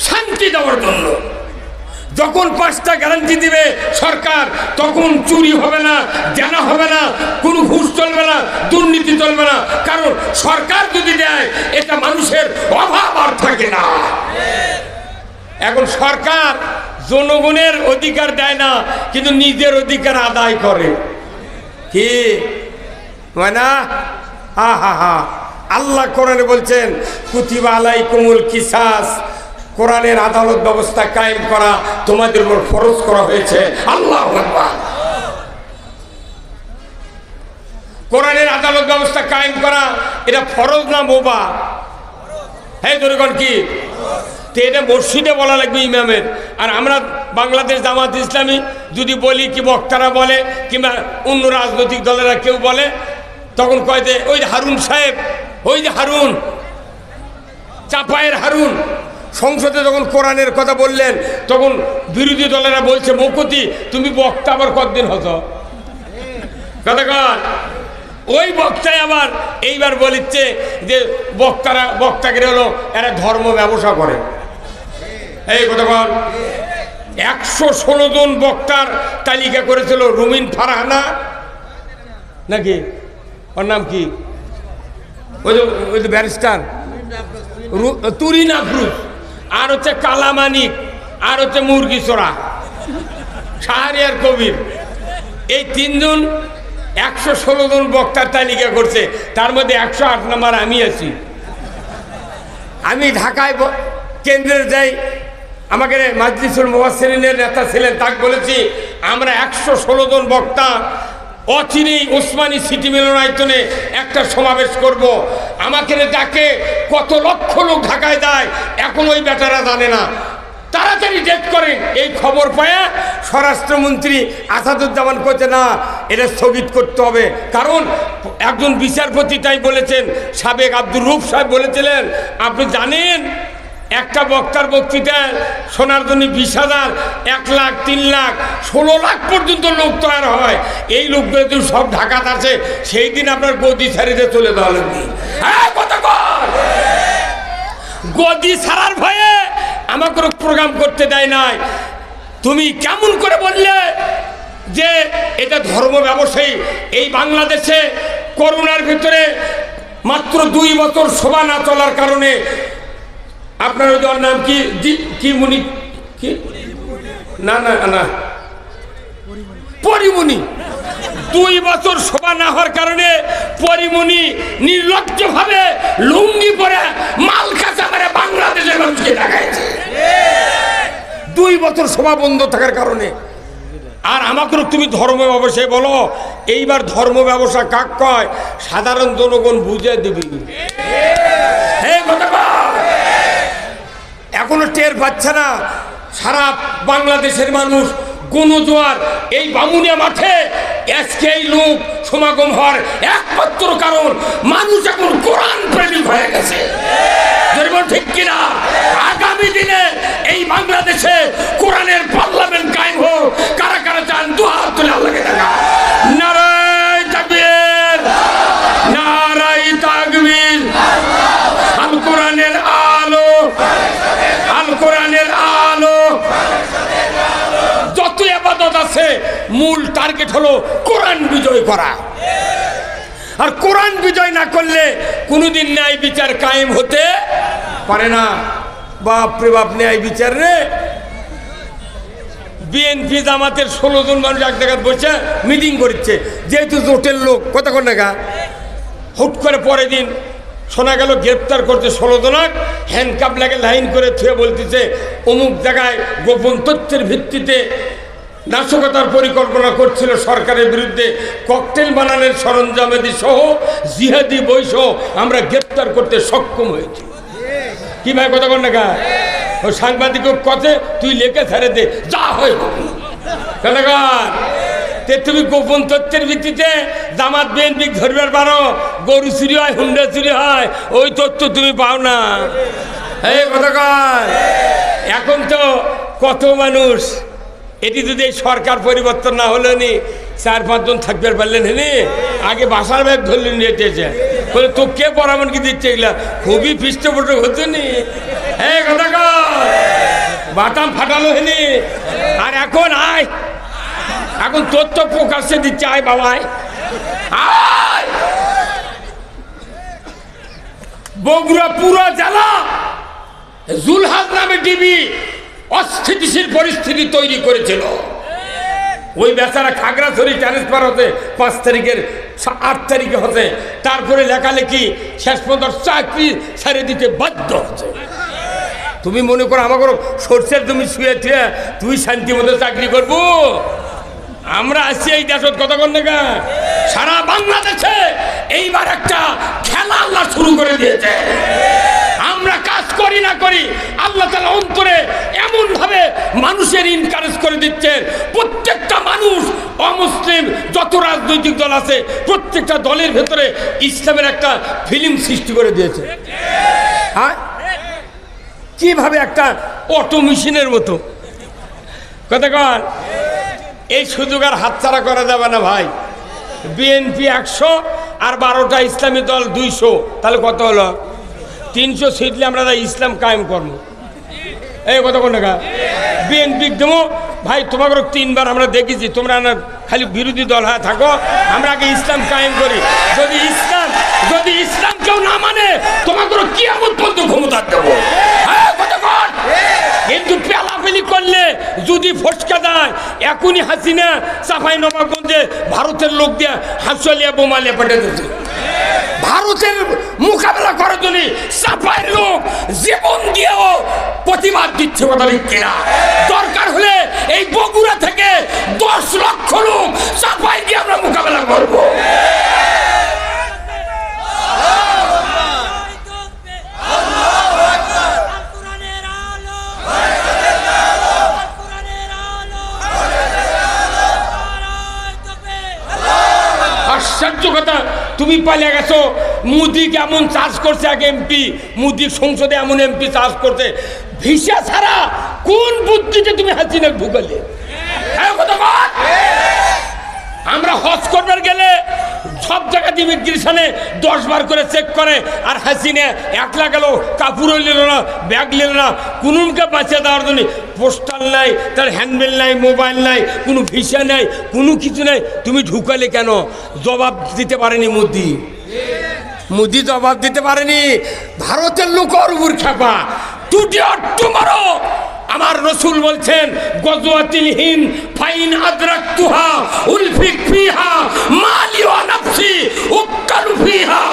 Speaker 1: শান্তি দেওয়ার জন্য। যখন 5টা গ্যারান্টি দিবে সরকার, তখন চুরি হবে না, জানা হবে না, কোনো ঘুষ চলবে না, দুর্নীতি চলবে না। কারণ সরকার যদি দেয়, এটা মানুষের অভাব আর থাকে না। এখন সরকার জনগণের অধিকার দেয় না, কিন্তু নিজের অধিকার আদায় করে। কি হয় না? হা হা হা। আল্লাহ কোরআনে বলছেন, কুতিবা আলাইকুমুল কিসাস, কোরআনের আদালত ব্যবস্থা কায়েম করা তোমাদের উপর ফরজ করা হয়েছে। আল্লাহু আকবার। কোরআনের আদালত ব্যবস্থা কায়েম করা এটা ফরজ না বোবা? হ্যাঁ জনগণ কি? তো এটা মসজিদে বলা লাগবে ইমামের। আর আমরা বাংলাদেশ জামাত ইসলামী যদি বলি, কি বক্তারা বলে, কিংবা অন্য রাজনৈতিক দলেরা কেউ বলে, তখন কয় যে ওই হারুন সাহেব, ওই যে হারুন, চাপায়ের হারুন সংসদে যখন কোরআনের কথা বললেন, তখন বিরোধী দলেরা বলছে, মৌকতি তুমি বক্তা আবার কতদিন হতো কথা কন। ওই বক্তায় আবার এইবার বলিচ্ছে যে বক্তাকে হলো এরা ধর্ম ব্যবসা করে। এই কথা বল। 116 জন বক্তার তালিকা করেছিল রুমিন ফারহানা, নাকি ওর নাম কি, ওই যে ব্যারিস্টার তুরিন আফরুজ, আর হচ্ছে কালামানিক, আর হচ্ছে মুরগি চোরা, শাহরিয়ার কবির। এই 3 জন 116 জন বক্তার তালিকা করছে। তার মধ্যে 108 নম্বর আমি আছি। আমি ঢাকায় কেন্দ্রের যাই, আমাকে মাজলিসুল মুফাসসিরিনের নেতা ছিলেন, তাকে বলেছি আমরা 116 জন বক্তা অচিরেই ওসমানী সিটি মিলনায়তনে একটা সমাবেশ করব। আমাকে ডাকে, কত লক্ষ লোক ঢাকায় যায়, এখন ওই বেটারা জানে না। তাড়াতাড়ি ডেট করেন। এই খবর পায় স্বরাষ্ট্রমন্ত্রী আসাদুজ্জামান কইতে, না এটা স্থগিত করতে হবে। কারণ একজন বিচারপতি তাই বলেছেন, সাবেক আব্দুর রূপ সাহেব বলেছিলেন, আপনি জানেন একটা বক্তার বক্তৃতা শোনার জন্য 20,000, 1 লাখ, 3 লাখ, 16 লাখ পর্যন্ত লোক তৈরি হয়। এই লোকগুলো তো সব ঢাকাতে আছে। সেই দিন আপনার গদি ছাড়িতে চলে দেওয়া লাগবে। গদি ছাড়ার ভয়ে আমাকে প্রোগ্রাম করতে দেয় নাই। তুমি কেমন করে বললে যে এটা ধর্ম ব্যবসায়ী? এই বাংলাদেশে করোনার ভিতরে মাত্র 2 বছর সভা না চলার কারণে, আপনার ওই নাম কি, কি মুনি, কি না না না পরিমণি, 2 বছর সভা না হওয়ার কারণে পরিমণি নির্লজ্জভাবে লুঙ্গি পরে মাল কাঁচা মেরে বাংলাদেশের মানুষকে দেখাইছে। 2 বছর সভা বন্ধ থাকার কারণে। আর আমাকে তুমি ধর্ম ব্যবসায়ী বলো, এইবার ধর্ম ব্যবসা কাক কয় সাধারণ জনগণ বুঝে দিবি। এখনো টের পাচ্ছে না সারা বাংলাদেশের মানুষ গণজোয়ার এই বামুনিয়া মাঠে আজকে এই লোক সমাগম হওয়ার একমাত্র কারণ মানুষ এখন কোরআন প্রেমিক হয়ে গেছে। ঠিক কিনা? আগামী দিনে এই বাংলাদেশে কোরআনের পার্লামেন্ট কায়েম হোক। কারা কারা চান দুহাত তুলে আল্লাহকে দেখা। নারায়ে তাকবীর, নারায়ে তাকবীর। আল কোরআনের আলো, আল কোরআনের আলো। যত ইবাদত আছে মূল টার্গেট হলো কোরআন বিজয় করা। আর কোরআন বিজয় না করলে কোনোদিন ন্যায় বিচার কায়েম হতে পারে না। বাপ রে বাপ, ন্যায় বিচার রে। বিএনপি জামাতের 16 জন মানুষ এক জায়গায় বসে মিটিং করছে, যেহেতু জোটের লোক কথা কোন না। হুট করে পরের দিন শোনা গেল গ্রেপ্তার করছে 16 জনক, হ্যান্ডকাপ লাগে লাইন করে থুয়ে বলতেছে অমুক জায়গায় গোপন তথ্যের ভিত্তিতে নাশকতার পরিকল্পনা করছিল সরকারের বিরুদ্ধে, ককটেল বানানোর সরঞ্জামাদি সহ জিহাদি বই সহ আমরা গ্রেপ্তার করতে সক্ষম হয়েছি। কি ভাই কথা বল না? ও সাংবাদিক কথা তুই লেখে ছেড়ে দে, যা হয় তুমি গোপন তথ্যের ভিত্তিতে জামাত বিএনপি ধরবার পারো, গরু চুরি হয়, হুন্ডা চুরি হয়, ওই তথ্য তুমি পাও না। এই কথা এখন তো কত মানুষ, এটি যদি এই সরকার পরিবর্তন না হলো নি 4-5 জন থাকবে পারলেন হেনি, আগে বাসার ব্যাগ ধরলেন এটেছে বলে তো কে পরামর্শ কি দিচ্ছে, এগুলা খুবই পৃষ্ঠপোষক হচ্ছে নি। এই কথা বাটাম ফাটালো হেনি। আর এখন আয়, এখন তথ্য প্রকাশ্যে দিচ্ছে, আয় বাবাই আয়। বগুড়া পুরো জেলা জুলহাস নামে ডিবি অস্থিতিশীল পরিস্থিতি তৈরি করেছিল। ওই বেচারা খাগড়াছড়ি ট্রান্সফার হতে 5 তারিখের 8 তারিখে হতে, তারপরে লেখালেখি শেষ পর্যন্ত চাকরি ছেড়ে দিতে বাধ্য হচ্ছে। তুমি মনে করো আমাকে সরষের জমি শুয়ে থুয়ে তুই শান্তি মতো চাকরি করবো? আমরা আসছি এই দেশত কথা কন না, সারা বাংলাদেশে এইবার একটা খেলা আল্লাহ শুরু করে দিয়েছে। আমরা কাজ করি না করি আল্লাহ তাআলা অন্তরে এমন ভাবে মানুষের ইনকারেজ করে দিচ্ছে, প্রত্যেকটা মানুষ অমুসলিম যত রাজনৈতিক দল আছে প্রত্যেকটা দলের ভেতরে ইসলামের একটা ফিল্ম সৃষ্টি করে দিয়েছে। হ্যাঁ, কিভাবে একটা অটো মেশিনের মতো কথা কন। এই সুযোগ আর হাতছাড়া করা যাবে না ভাই। বিএনপি 100 আর 12টা ইসলামী দল 200, তাহলে কত হলো? 300 সিটলে আমরা ইসলাম কায়েম করবো। এই কথা কোন না বিএনপি দেবো ভাই, তোমাকে 3 বার আমরা দেখেছি, তোমরা খালি বিরোধী দল হয়ে থাকো, আমরা আগে ইসলাম কায়েম করি। যদি ইসলাম কেউ না মানে তোমাকে কিয়ামত পর্যন্ত ক্ষমতা দেবো। কিন্তু পেলাপেলি করলে যদি ফসকা দেয়, এখনই হাসিনা চাপাই নবাবগঞ্জে ভারতের লোক দিয়ে হাসলিয়া বোমালিয়া পেটে দিচ্ছে। ভারতের মোকাবেলা করার জন্য চাপাইয়ের লোক জীবন দিয়েও প্রতিবাদ দিচ্ছে। কথা কিনা? দরকার হলে এই বগুড়া থেকে 10 লক্ষ লোক চাপাই দিয়ে আমরা মোকাবেলা করবো। আশ্চর্য কথা, তুমি পালিয়ে গেছো। মোদি কেমন চার্জ করছে এক এমপি, মোদি সংসদে এমন এমপি চার্জ করছে, ভিসা ছাড়া কোন বুদ্ধিতে তুমি হাসিনা ঢুকালে? আমরা হজ করবার গেলে সব জায়গাতে ইমিগ্রেশনে 10 বার করে চেক করে, আর হাসিনা একলা গেল, কাপড়ও নিল না, ব্যাগ নিল না, কোনকে বাঁচিয়ে দেওয়ার জন্য পোস্টাল নাই, তার হ্যান্ডবিল নাই, মোবাইল নাই, কোনো ভিসা নাই, কোনো কিছু নাই। তুমি ঢুকালে কেন? জবাব দিতে পারেনি মোদি জবাব দিতে পারেনি। ভারতের লোক ওর উপর খেপা। টুমারো আমার রসুল বলছেন, গজওয়াতিল হিন্দ ফাইন আদরাকতুহা উলফিক ফিহা মালি ওয়া নাফসি উক্কালু ফিহা।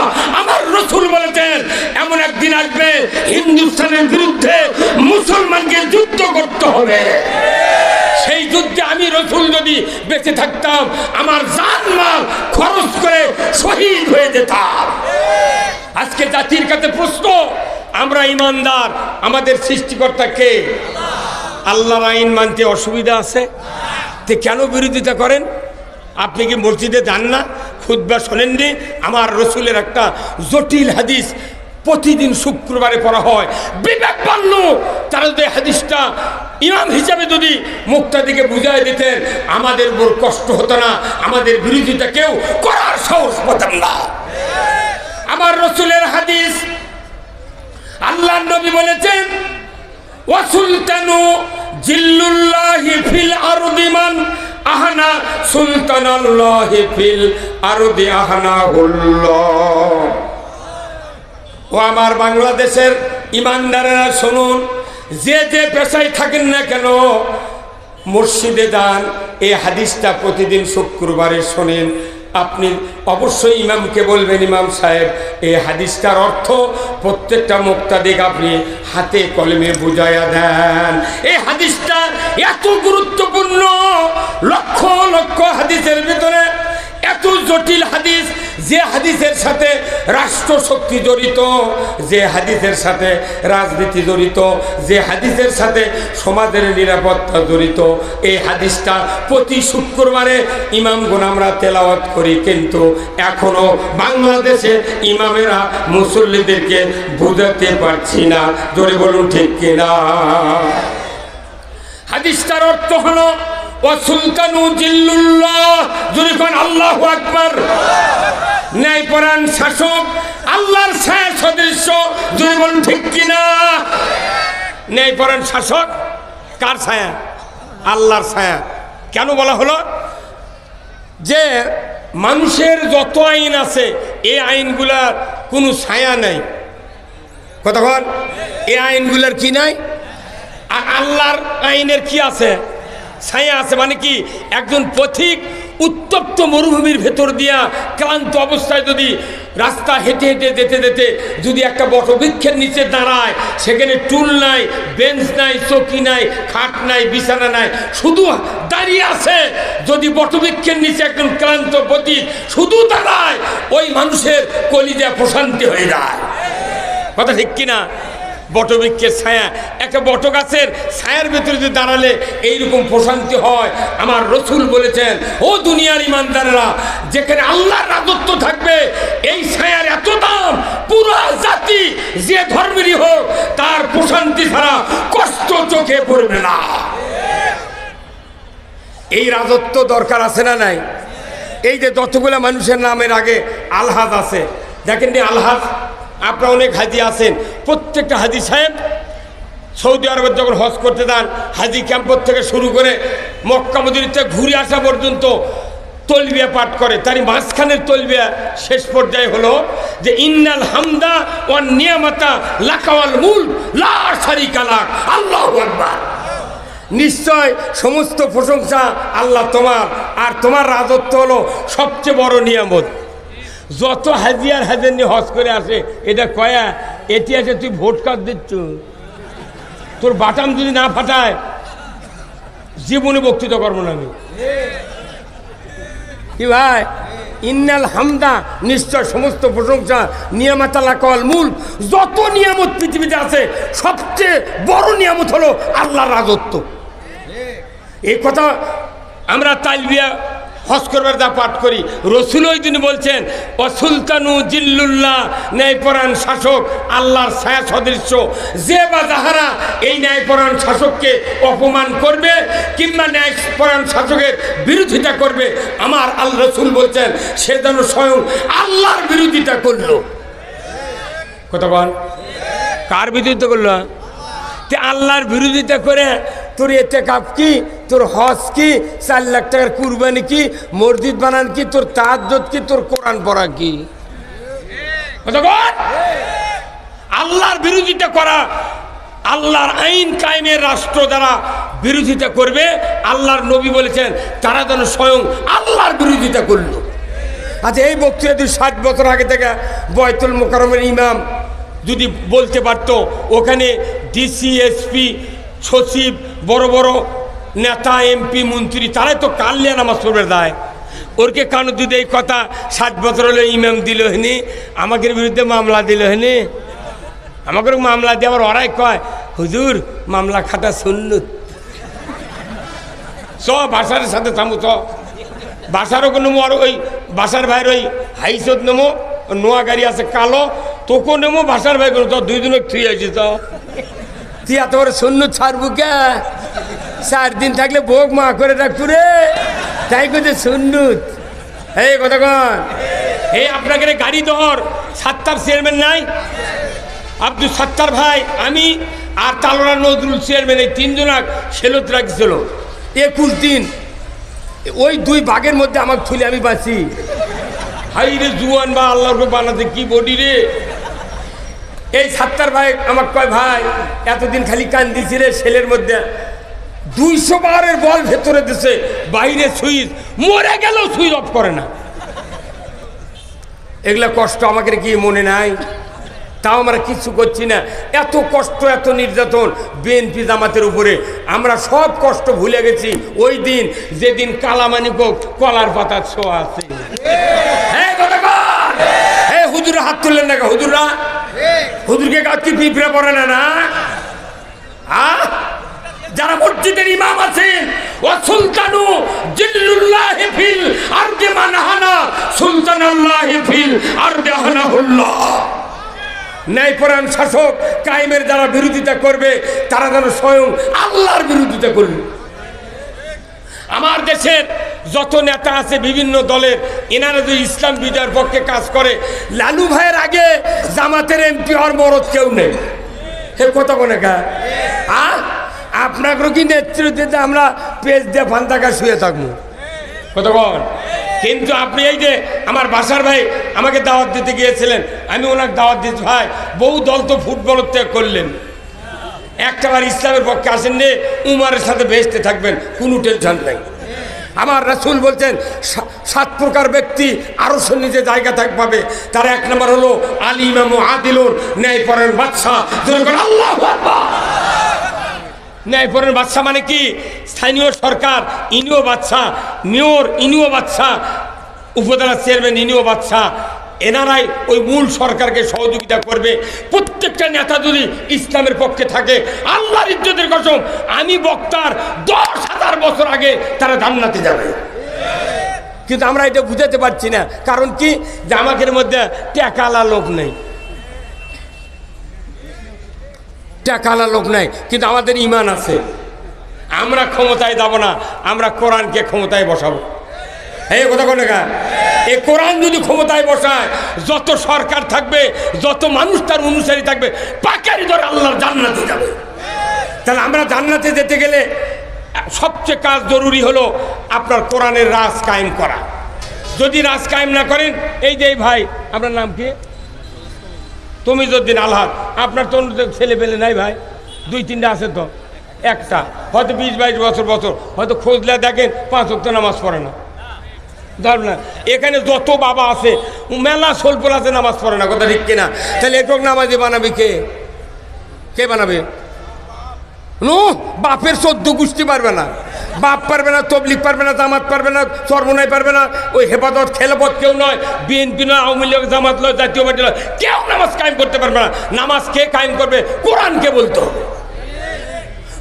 Speaker 1: আমার রসুল বলেছেন এমন একদিন আসবে হিন্দুস্তানের বিরুদ্ধে মুসলমানকে যুদ্ধ করতে হবে। সেই যুদ্ধে আমি রসুল যদি বেঁচে থাকতাম আমার জানমাল খরচ করে শহীদ হয়ে যেতাম। আজকে জাতির কাছে প্রশ্ন, আমরা ইমানদার, আমাদের সৃষ্টিকর্তা কে? আল্লাহর আইন মানতে অসুবিধা আছে? তে কেন বিরোধিতা করেন? আপনি কি মসজিদে যান না, খুতবা শোনেননি? আমার রসুলের একটা জটিল হাদিস প্রতিদিন শুক্রবারে পড়া হয়। বিবেক পারল তারা যদি হাদিসটা ইমাম হিসাবে যদি মুক্তাদিকে বুঝাই দিতেন, আমাদের উপর কষ্ট হতো না, আমাদের বিরোধিতা কেউ করার সাহস পেতাম না। আমার রসুলের হাদিস, আল্লাহর নবী বলেছেন, ওয়াসুলতানু জিল্লুল্লাহি ফিল আরদি মান আহনা সুলতানাল্লাহি ফিল আরদি আহনাহুল্লাহ। ও আমার বাংলাদেশের ইমানদারেরা শুনুন, যে যে পেশায় থাকেন না কেন মসজিদে যান, এই হাদিসটা প্রতিদিন শুক্রবারে শোনেন। আপনি অবশ্যই ইমামকে বলবেন, ইমাম সাহেব এই হাদিসটার অর্থ প্রত্যেকটা মুক্তাদিক আপনি হাতে কলমে বুঝাইয়া দেন। এই হাদিসটা এত গুরুত্বপূর্ণ, লক্ষ লক্ষ হাদিসের ভিতরে এত জটিল হাদিস, যে হাদিসের সাথে রাষ্ট্রশক্তি জড়িত, যে হাদিসের সাথে রাজনীতি জড়িত, যে হাদিসের সাথে সমাজের নিরাপত্তা জড়িত, এই হাদিসটা প্রতি শুক্রবারে ইমামগণ আমরা তেলাওয়াত করি, কিন্তু এখনো বাংলাদেশে ইমামেরা মুসল্লিদেরকে বুঝাতে পারছি না। জোরে বলুন ঠিক কিনা? হাদিসটার অর্থ হলো ওয়াসুলতানু জিল্লুল্লাহ, যদি কোন আল্লাহু আকবার, ন্যায়পরায়ণ শাসক আল্লাহর ছায়া সদৃশ্য, যদি বলুন ঠিক কিনা? ন্যায়পরায়ণ শাসক কার ছায়া? আল্লাহর ছায়া। কেন বলা হলো? যে মানুষের যত আইন আছে এই আইনগুলার কোনো ছায়া নাই। কতক্ষণ? এই আইনগুলার কি নাই? আর আল্লাহর আইনের কি আছে? ছায়া আছে। মানে কি, একজন পথিক উত্তপ্ত মরুভূমির ভেতর দিয়া ক্লান্ত অবস্থায় যদি রাস্তা হেঁটে হেঁটে যেতে যেতে যদি একটা বটবৃক্ষের নিচে দাঁড়ায়, সেখানে টুল নাই, বেঞ্চ নাই, চৌকি নাই, খাট নাই, বিছানা নাই, শুধু দাঁড়িয়ে আছে, যদি বটবৃক্ষের নিচে একজন ক্লান্ত পথিক শুধু দাঁড়ায়, ওই মানুষের কলিজা প্রশান্তি হয়ে যায়। কথা ঠিক কিনা? বটবৃক্ষের ছায়া, একটা বট গাছের ছায়ার ভেতরে যদি দাঁড়ালে এইরকম প্রশান্তি হয়। আমার রসুল বলেছেন, ও দুনিয়ার ইমানদাররা, যেখানে আল্লাহর রাজত্ব থাকবে এই ছায়ার এত দাম, পুরো জাতি যে ধর্মেরই হোক তার প্রশান্তি ছাড়া কষ্ট চোখে পড়বে না। এই রাজত্ব দরকার আছে না নাই? এই যে যতগুলো মানুষের নামের আগে আলহাজ আছে, দেখেন নি আলহাজ, আপনারা অনেক হাজি আছেন, প্রত্যেকটা হাজি সাহেব সৌদি আরবের যখন হজ করতে যান, হাজি ক্যাম্পর থেকে শুরু করে মক্কা মদিনাতে ঘুরে আসা পর্যন্ত তলবিয়া পাঠ করে। তারই মাঝখানের তলবিয়া শেষ পর্যায়ে হলো যে ইন্নাল হামদা ওয়ান নিয়ামাতা লাকাওয়াল মুলক লা শারিকা লাক, আল্লাহু আকবার। নিশ্চয় সমস্ত প্রশংসা আল্লাহ তোমার, আর তোমার রাজত্ব হলো সবচেয়ে বড় নিয়ামত। যত হাজি আর হাজার হজ করে আসে, এটা কয়া এটি আছে, তুই ভোট কার্ড দিচ্ছ, তোর বাটাম যদি না ফাটায় জীবনে বক্তৃতা করবো না আমি। কি ভাই? ইন্নাল হামদা, নিশ্চয় সমস্ত প্রশংসা, নিয়ামাত লাকাওয়াল মুলক, যত নিয়ামত পৃথিবীতে আছে সবচেয়ে বড় নিয়ামত হলো আল্লাহর রাজত্ব। এই কথা আমরা তালবিয়া হজ করবার যা পাঠ করি, রসুল ওই দিন বলছেন, ওয়াসুলতানু জিল্লুল্লাহ, ন্যায়পরায়ণ শাসক আল্লাহর ছায়া সদৃশ্য, যে বা যাহারা এই ন্যায়পরায়ণ শাসককে অপমান করবে কিংবা ন্যায়পরায়ণ শাসকের বিরোধিতা করবে, আমার আল্লাহ রসুল বলছেন সে যেন স্বয়ং আল্লাহর বিরোধিতা করলো। কথা বল, কার বিরোধিতা করলো? তে আল্লাহর বিরোধিতা করে তোর এতেকাফ কি, তোর হজ কি, 4 লাখ টাকার কুরবানি কি, মসজিদ বানান কি, তোর তাহাজ্জুদ কি, তোর কোরআন পড়া কি? আল্লাহর বিরোধিতা করা, আল্লাহর আইন কায়েমের রাষ্ট্র যারা বিরোধিতা করবে, আল্লাহর নবী বলেছেন তারা যেন স্বয়ং আল্লাহর বিরোধিতা করল। আচ্ছা, এই বক্তৃতা 60 বছর আগে থেকে বয়তুল মোকাররমের ইমাম যদি বলতে পারতো, ওখানে ডিসি, এসপি, সচিব, বড় বড় নেতা এমপি মন্ত্রী তারাই তো কাল্লিয়া নামাজ পড়বে দেয়। ওরকে কানো যদি এই কথা 60 বছর হলে ইমাম দিল হেনি, আমাদের বিরুদ্ধে মামলা দিল হেনি, আমাকে মামলা দিয়ে আবার ওরাই কয় হুজুর মামলা খাটা সুন্নত। চ বাসার সাথে থামো, চ বাসারও কোনো আর ওই বাসার ভাইয়ের ওই হাইসত নেমো, নোয়া গাড়ি আছে কালো, তোকেও নেমো বাসার ভাই কোনো, তো 2 দিনে থুই আছি। তো তুই এত বড় সুন্নত ছাড়বো কে? 4 দিন থাকলে ভোগ মা করে রাখবো রে, তাই করছে সুন্নত। এই কথা কন, এই আপনাকে গাড়ি ধর সাত্তার চেয়ারম্যান নাই, আব্দুল সাত্তার ভাই, আমি আর তালোরা নজরুল চেয়ারম্যান, এই 3 জন সেলত রাখছিল 21 দিন। ওই 2 ভাগের মধ্যে আমাকে থুলে আমি বাঁচি। হাই রে জুয়ান বা আল্লাহর বানাতে কি বডি রে। এই সাত্তার ভাই আমাকে কয় ভাই এতদিন খালি কান দিছি রে সেলের মধ্যে, 200 বারের বল ভেতরে দিছে, বাইরে সুইচ মরে গেল সুইচ অফ করে না। এগুলা কষ্ট আমাকে কি মনে নাই? তাও আমরা কিছু করছি না। এত কষ্ট, এত নির্যাতন বিএনপি জামাতের উপরে, আমরা সব কষ্ট ভুলে গেছি ওই দিন যেদিন কালামানিক কলার পাতার ছোঁয়া আছে। হুজুরা হাত তুললেন না, হুজুররা হুজুরকে গাছ কি পিঁপড়ে পড়ে না? না, যারা মসজিদের ইমাম আছেন, ও সুলতানু জিল্লুল্লাহি ফিল আরদি মানহানা সুলতানাল্লাহি ফিল আরদি হানাহুল্লাহ। ন্যায়পরায়ণ শাসক কায়েমের যারা বিরোধিতা করবে তারা যেন স্বয়ং আল্লাহর বিরোধিতা করবে। আমার দেশের যত নেতা আছে বিভিন্ন দলের, এনারা যদি ইসলাম বিজয়ের পক্ষে কাজ করে, লালু ভাইয়ের আগে জামাতের এমপি হওয়ার মরদ কেউ নেই। হে কত কোনে কা আপনাকে কি নেতৃত্বে আমরা পেজ দিয়ে ফান্তাকা শুয়ে থাকবো কতক্ষণ? কিন্তু আপনি এই যে আমার বাসার ভাই আমাকে দাওয়াত দিতে গিয়েছিলেন, আমি ওনাকে দাওয়াত দিচ্ছি, ভাই বহু দল তো ফুটবল ত্যাগ করলেন, একটাবার ইসলামের পক্ষে আসেন রে, উমারের সাথে বেহেশতে থাকবেন, কোনো টেনশন নাই। আমার রাসূল বলছেন 7 প্রকার ব্যক্তি আরশের নিচে জায়গা পাবে। তার 1 নম্বর হলো আলিমাম আদিলুন, ন্যায়পরায়ণ বাদশাহ। আল্লাহু আকবার। ন্যায়পরায়ণ বাদশাহ মানে কি? স্থানীয় সরকার ইনিও বাদশাহ, মেয়র ইনিও বাদশাহ, উপজেলা চেয়ারম্যান ইনিও বাদশাহ। এনারাই ওই মূল সরকারকে সহযোগিতা করবে। প্রত্যেকটা নেতা যদি ইসলামের পক্ষে থাকে, আল্লাহর ইজ্জতের কসম, আমি বক্তার 10,000 বছর আগে তারা জান্নাতে যাবে। কিন্তু আমরা এটা বুঝাতে পারছি না, কারণ কি? যে আমাদের মধ্যে টাকালা লোক নেই, টাকালা লোক নাই, কিন্তু আমাদের ঈমান আছে। আমরা ক্ষমতায় যাব না, আমরা কোরআনকে ক্ষমতায় বসাবো। এই কথা কোন না? এই কোরআন যদি ক্ষমতায় বসায়, যত সরকার থাকবে, যত মানুষ তার অনুসারী থাকবে, পাকারি ধরে আল্লাহর জান্নাতে যাবে। তাহলে আমরা জান্নাতে যেতে গেলে সবচেয়ে কাজ জরুরি হলো আপনার কোরআনের রাজ কায়েম করা। যদি রাজ কায়েম না করেন, এই যে ভাই আপনার নাম কি? তমিজউদ্দিন আলহাদ। আপনার তো ছেলে পেলে নাই ভাই? 2-3টা আছে তো, একটা হয়তো 20-22 বছর হয়তো খোঁজলে দেখেন 5 ওয়াক্ত নামাজ পড়ে না, ধর না। এখানে যত বাবা আছে মেলা সোলপোল আছে, নামাজ পড়ে না, কথা ঠিক কিনা? তাহলে একক নামাজে বানাবে কে? কে বানাবে? বাপের 14 গোষ্ঠী পারবে না, বাপ পারবে না, তবলিগ পারবে না, জামাত পারবে না, চরমনাই পারবে না, ওই হেফাজত খেলাফত কেউ নয়, বিএনপি নয়, আওয়ামী লীগ, জামাত নয়, জাতীয় পার্টি নয়, কেউ নামাজ কায়েম করতে পারবে না। নামাজ কে কায়েম করবে? কোরআনকে বলতে হবে।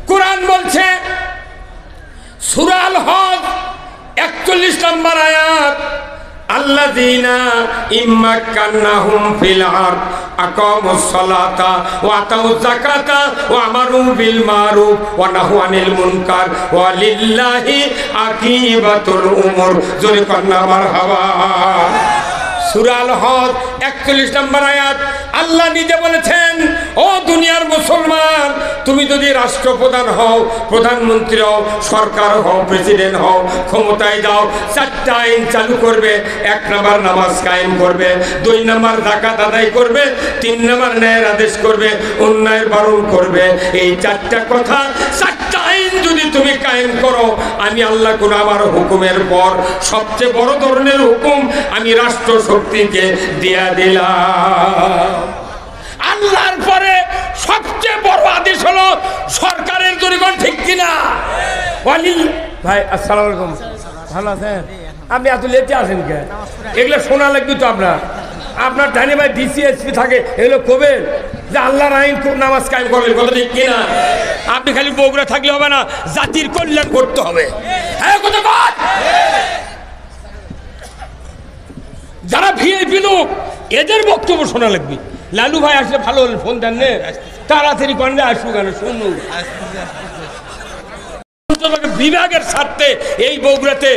Speaker 1: কোরআন বলছে সূরা আল হজ 41 নম্বর আয়াত, আল্লাযীনা ইম্মাক্কান্নাহুম ফিল আরদ আকামুস সালাতা ওয়া আতাউয যাকাতা ওয়া আমারু বিল মারুফ ওয়া নাহু আনিল মুনকার ওয়া লিল্লাহি আকিবাতুল উমুর। জোরে কন্না মারহাবা। সূরা আল হজ 41 নম্বর আয়াত। আল্লাহ নিজে বলেছেন, ও দুনিয়ার মুসলমান, তুমি যদি রাষ্ট্রপ্রধান হও, প্রধানমন্ত্রী হও, সরকার হও, প্রেসিডেন্ট হও, ক্ষমতায় যাও, 4টা আইন চালু করবে। 1 নম্বর নামাজ কায়েম করবে, 2 নম্বর যাকাত আদায় করবে, 3 নম্বর ন্যায়ের আদেশ করবে, অন্যায়ের বারণ করবে। এই 4টা কথা, 4টা আইন যদি তুমি কায়েম করো, আমি আল্লাহ কোন আমার হুকুমের পর সবচেয়ে বড় ধরনের হুকুম আমি রাষ্ট্র শক্তিকে দিয়া দিলাম। আল্লাহর পরে সবচেয়ে বড় আদেশ হলো সরকারের। জনগণ ঠিক কিনা? ওয়ালিল ভাই আসসালামু আলাইকুম, ভালো আছেন? আপনি এত লেটে আসেন কে? এগুলো শোনা লাগবে তো আপনার ডাইনে ভাই ডিসিএসপি থাকে, এগুলো কবেন যে আল্লাহর আইন নামাজ কায়েম করবেন, কথা ঠিক কিনা? আপনি খালি বগুড়া থাকলে হবে না, জাতির কল্যাণ করতে হবে। হ্যাঁ, কথা বল। যারা ভিআইপি লোক এদের বক্তব্য শোনা লাগবে। লালু ভাই আসলে ভালো হলেন, ফোন দেন নে, তাড়াতাড়ি কন্যা আসুক, কেন শুনুন। বিভাগের স্বার্থে এই বগুড়াতে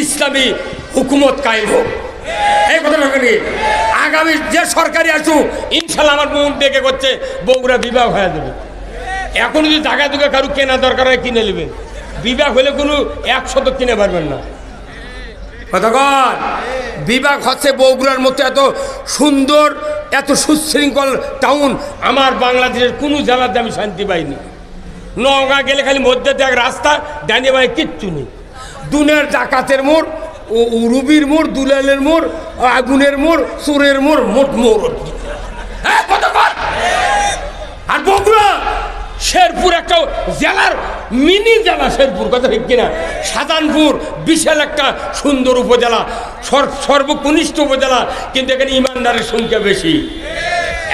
Speaker 1: ইসলামী হুকুমত কায়েম হোক, এই কথা নিয়ে আগামী যে সরকারি আসুক ইনশাল্লাহ আমার মুখ দেখে করছে বগুড়া বিভাগ হয়ে যাবে। এখন যদি জায়গা দুগা কারু কেনা দরকার হয় কিনে নেবেন, বিভাগ হলে কোনো 100 কিনে পারবেন না। কতক্ষণ বিভাগ হচ্ছে বগুড়ার মতো এত সুন্দর এত সুশৃঙ্খল টাউন আমার বাংলাদেশের কোনো জেলাতে আমি শান্তি পাইনি। নওগাঁ গেলে খালি মধ্যে এক রাস্তা, ডানে বাঁয়ে কিচ্ছু নেই। দুনের ডাকাতের মোড়, রুবির মোড়, দুলালের মোড়, আগুনের মোড়, চোরের মোড়, মোট মোড়। আর বগুড়া শেরপুর একটা জেলার মিনি জেলা, শেরপুর, কথা ঠিক কিনা? শাহজাহানপুর বিশাল একটা সুন্দর উপজেলা, সর্বকনিষ্ঠ উপজেলা, কিন্তু এখানে ইমানদারের সংখ্যা বেশি।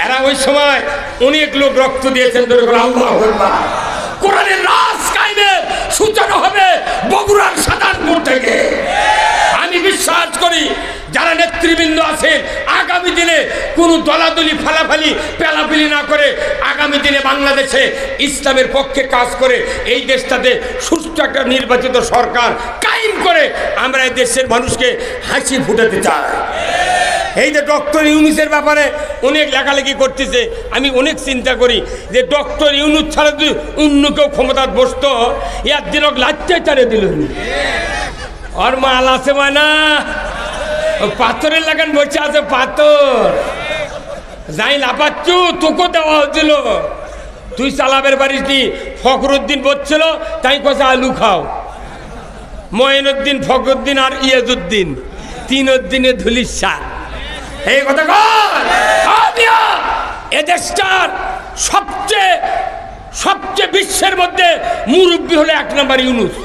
Speaker 1: এরা ওই সময় অনেক লোক রক্ত দিয়েছেন। কোরআনের রাজ কায়েমের সূচনা হবে বগুড়ার শাহজাহানপুর থেকে। আমি বিশ্বাস করি যারা নেতৃবৃন্দ আছে আগামী দিনে কোনো দলাদলি ফালাফালি পেলাফেলি না করে আগামী দিনে বাংলাদেশে ইসলামের পক্ষে কাজ করে এই দেশটাতে সুষ্ঠু একটা নির্বাচিত সরকার কায়েম করে আমরা এই দেশের মানুষকে হাসি ফুটাতে চাই। এই যে ডক্টর ইউনূসের ব্যাপারে অনেক লেখালেখি করতেছে, আমি অনেক চিন্তা করি যে ডক্টর ইউনূস ছাড়া যদি অন্য কেউ ক্ষমতার বসত একদিন লাচ্চে চারে দিল। আর মাল আছে না, পাথরের লাগান বসে আছে, পাথর যাই লাপাচ্ছু তোকে দেওয়া হচ্ছিল, তুই চালাবের পারিস নি। ফখরুদ্দিন বলছিল তাই কথা আলু খাও। মঈনুদ্দিন, ফখরুদ্দিন আর ইয়াজউদ্দিন, তিন দিনে ধুলিস শাহ। এই কথা এদেশটার সবচেয়ে বিশ্বের মধ্যে মুরব্বী হলো 1 নম্বর ইউনূস।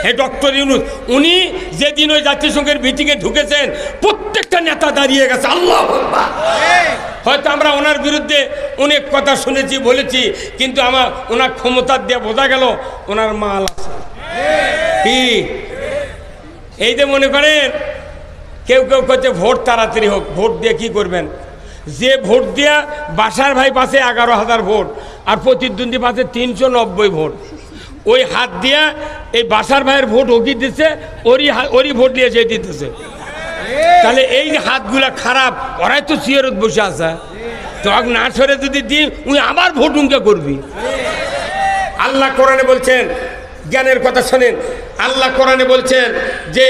Speaker 1: এই ডক্টর ইউনূস, উনি যেদিন ওই জাতিসংঘের মিটিংয়ে ঢুকেছেন প্রত্যেকটা নেতা দাঁড়িয়ে গেছে। আল্লাহু আকবার। হয়তো আমরা ওনার বিরুদ্ধে অনেক কথা শুনেছি বলেছি, কিন্তু ওনার ক্ষমতা দিয়ে বোঝা গেল ওনার মাল আছে। কি এই যে মনে করেন কেউ করছে ভোট তাড়াতাড়ি হোক, ভোট দিয়ে কি করবেন? যে ভোট দিয়া বাসার ভাই পাশে 11,000 ভোট আর প্রতিদ্বন্দ্বী পাশে 390 ভোট, ওই হাত দিয়া এই বাসার ভাইয়ের ভোট ওকি দিচ্ছে, ওরই ভোট নিয়ে যে দিতেছে। তাহলে এই হাতগুলা খারাপ, ওরাই তো সিয়ারত বসে আছে। তখন না সরে যদি দিই উনি আবার ভোট উনকে করবি। আল্লাহ কোরআনে বলছেন, জ্ঞানের কথা শোনেন, আল্লাহ কোরআনে বলছেন যে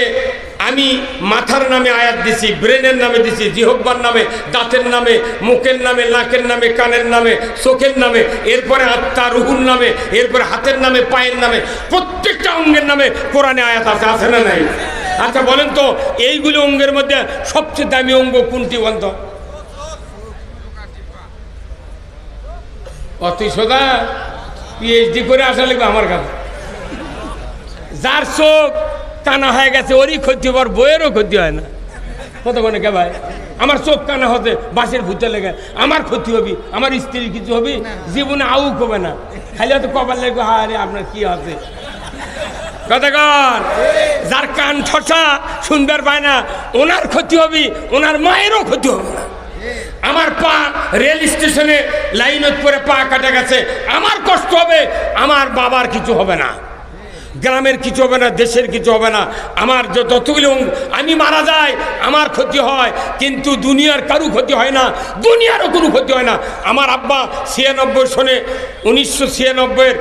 Speaker 1: আমি মাথার নামে আয়াত দিছি, ব্রেনের নামে দিছি, জিহ্বার নামে, দাঁতের নামে, মুখের নামে, নাকের নামে, কানের নামে, চোখের নামে, এরপরে আত্মা রুহুর নামে, এরপরে হাতের নামে, পায়ের নামে, প্রত্যেকটা অঙ্গের নামে কোরআনে আয়াত আছে, আছে না নাই? আচ্ছা বলেন তো এইগুলো অঙ্গের মধ্যে সবচেয়ে দামি অঙ্গ কোনটি বন্ধ? অতি সোজা পিএইচডি করে আসা লাগবে আমার কাছে। যার চোখ কানা হয়ে গেছে ওরই ক্ষতি হবার, বইয়েরও ক্ষতি হয় না। কত মানে কে ভাই, আমার চোখ কানা হতে বাসের ভূতে লেগে আমার ক্ষতি হবি, আমার স্ত্রীর কিছু হবি, জীবনে আউ কবে না, খালি হয়তো কবার লাগবে হারে আপনার কি আছে। কতক্ষণ যার কান ঠসা শুনবার পায় না ওনার ক্ষতি হবি, ওনার মায়েরও ক্ষতি হবে না। আমার পা রেল স্টেশনে লাইনত পরে পা কাটা গেছে, আমার কষ্ট হবে, আমার বাবার কিছু হবে না, গ্রামের কিছু হবে না, দেশের কিছু হবে না। আমার যতগুলো আমি মারা যাই আমার ক্ষতি হয়, কিন্তু দুনিয়ার কারু ক্ষতি হয় না, দুনিয়ারও কোনো ক্ষতি হয় না। আমার আব্বা 96 সনে 1996-এর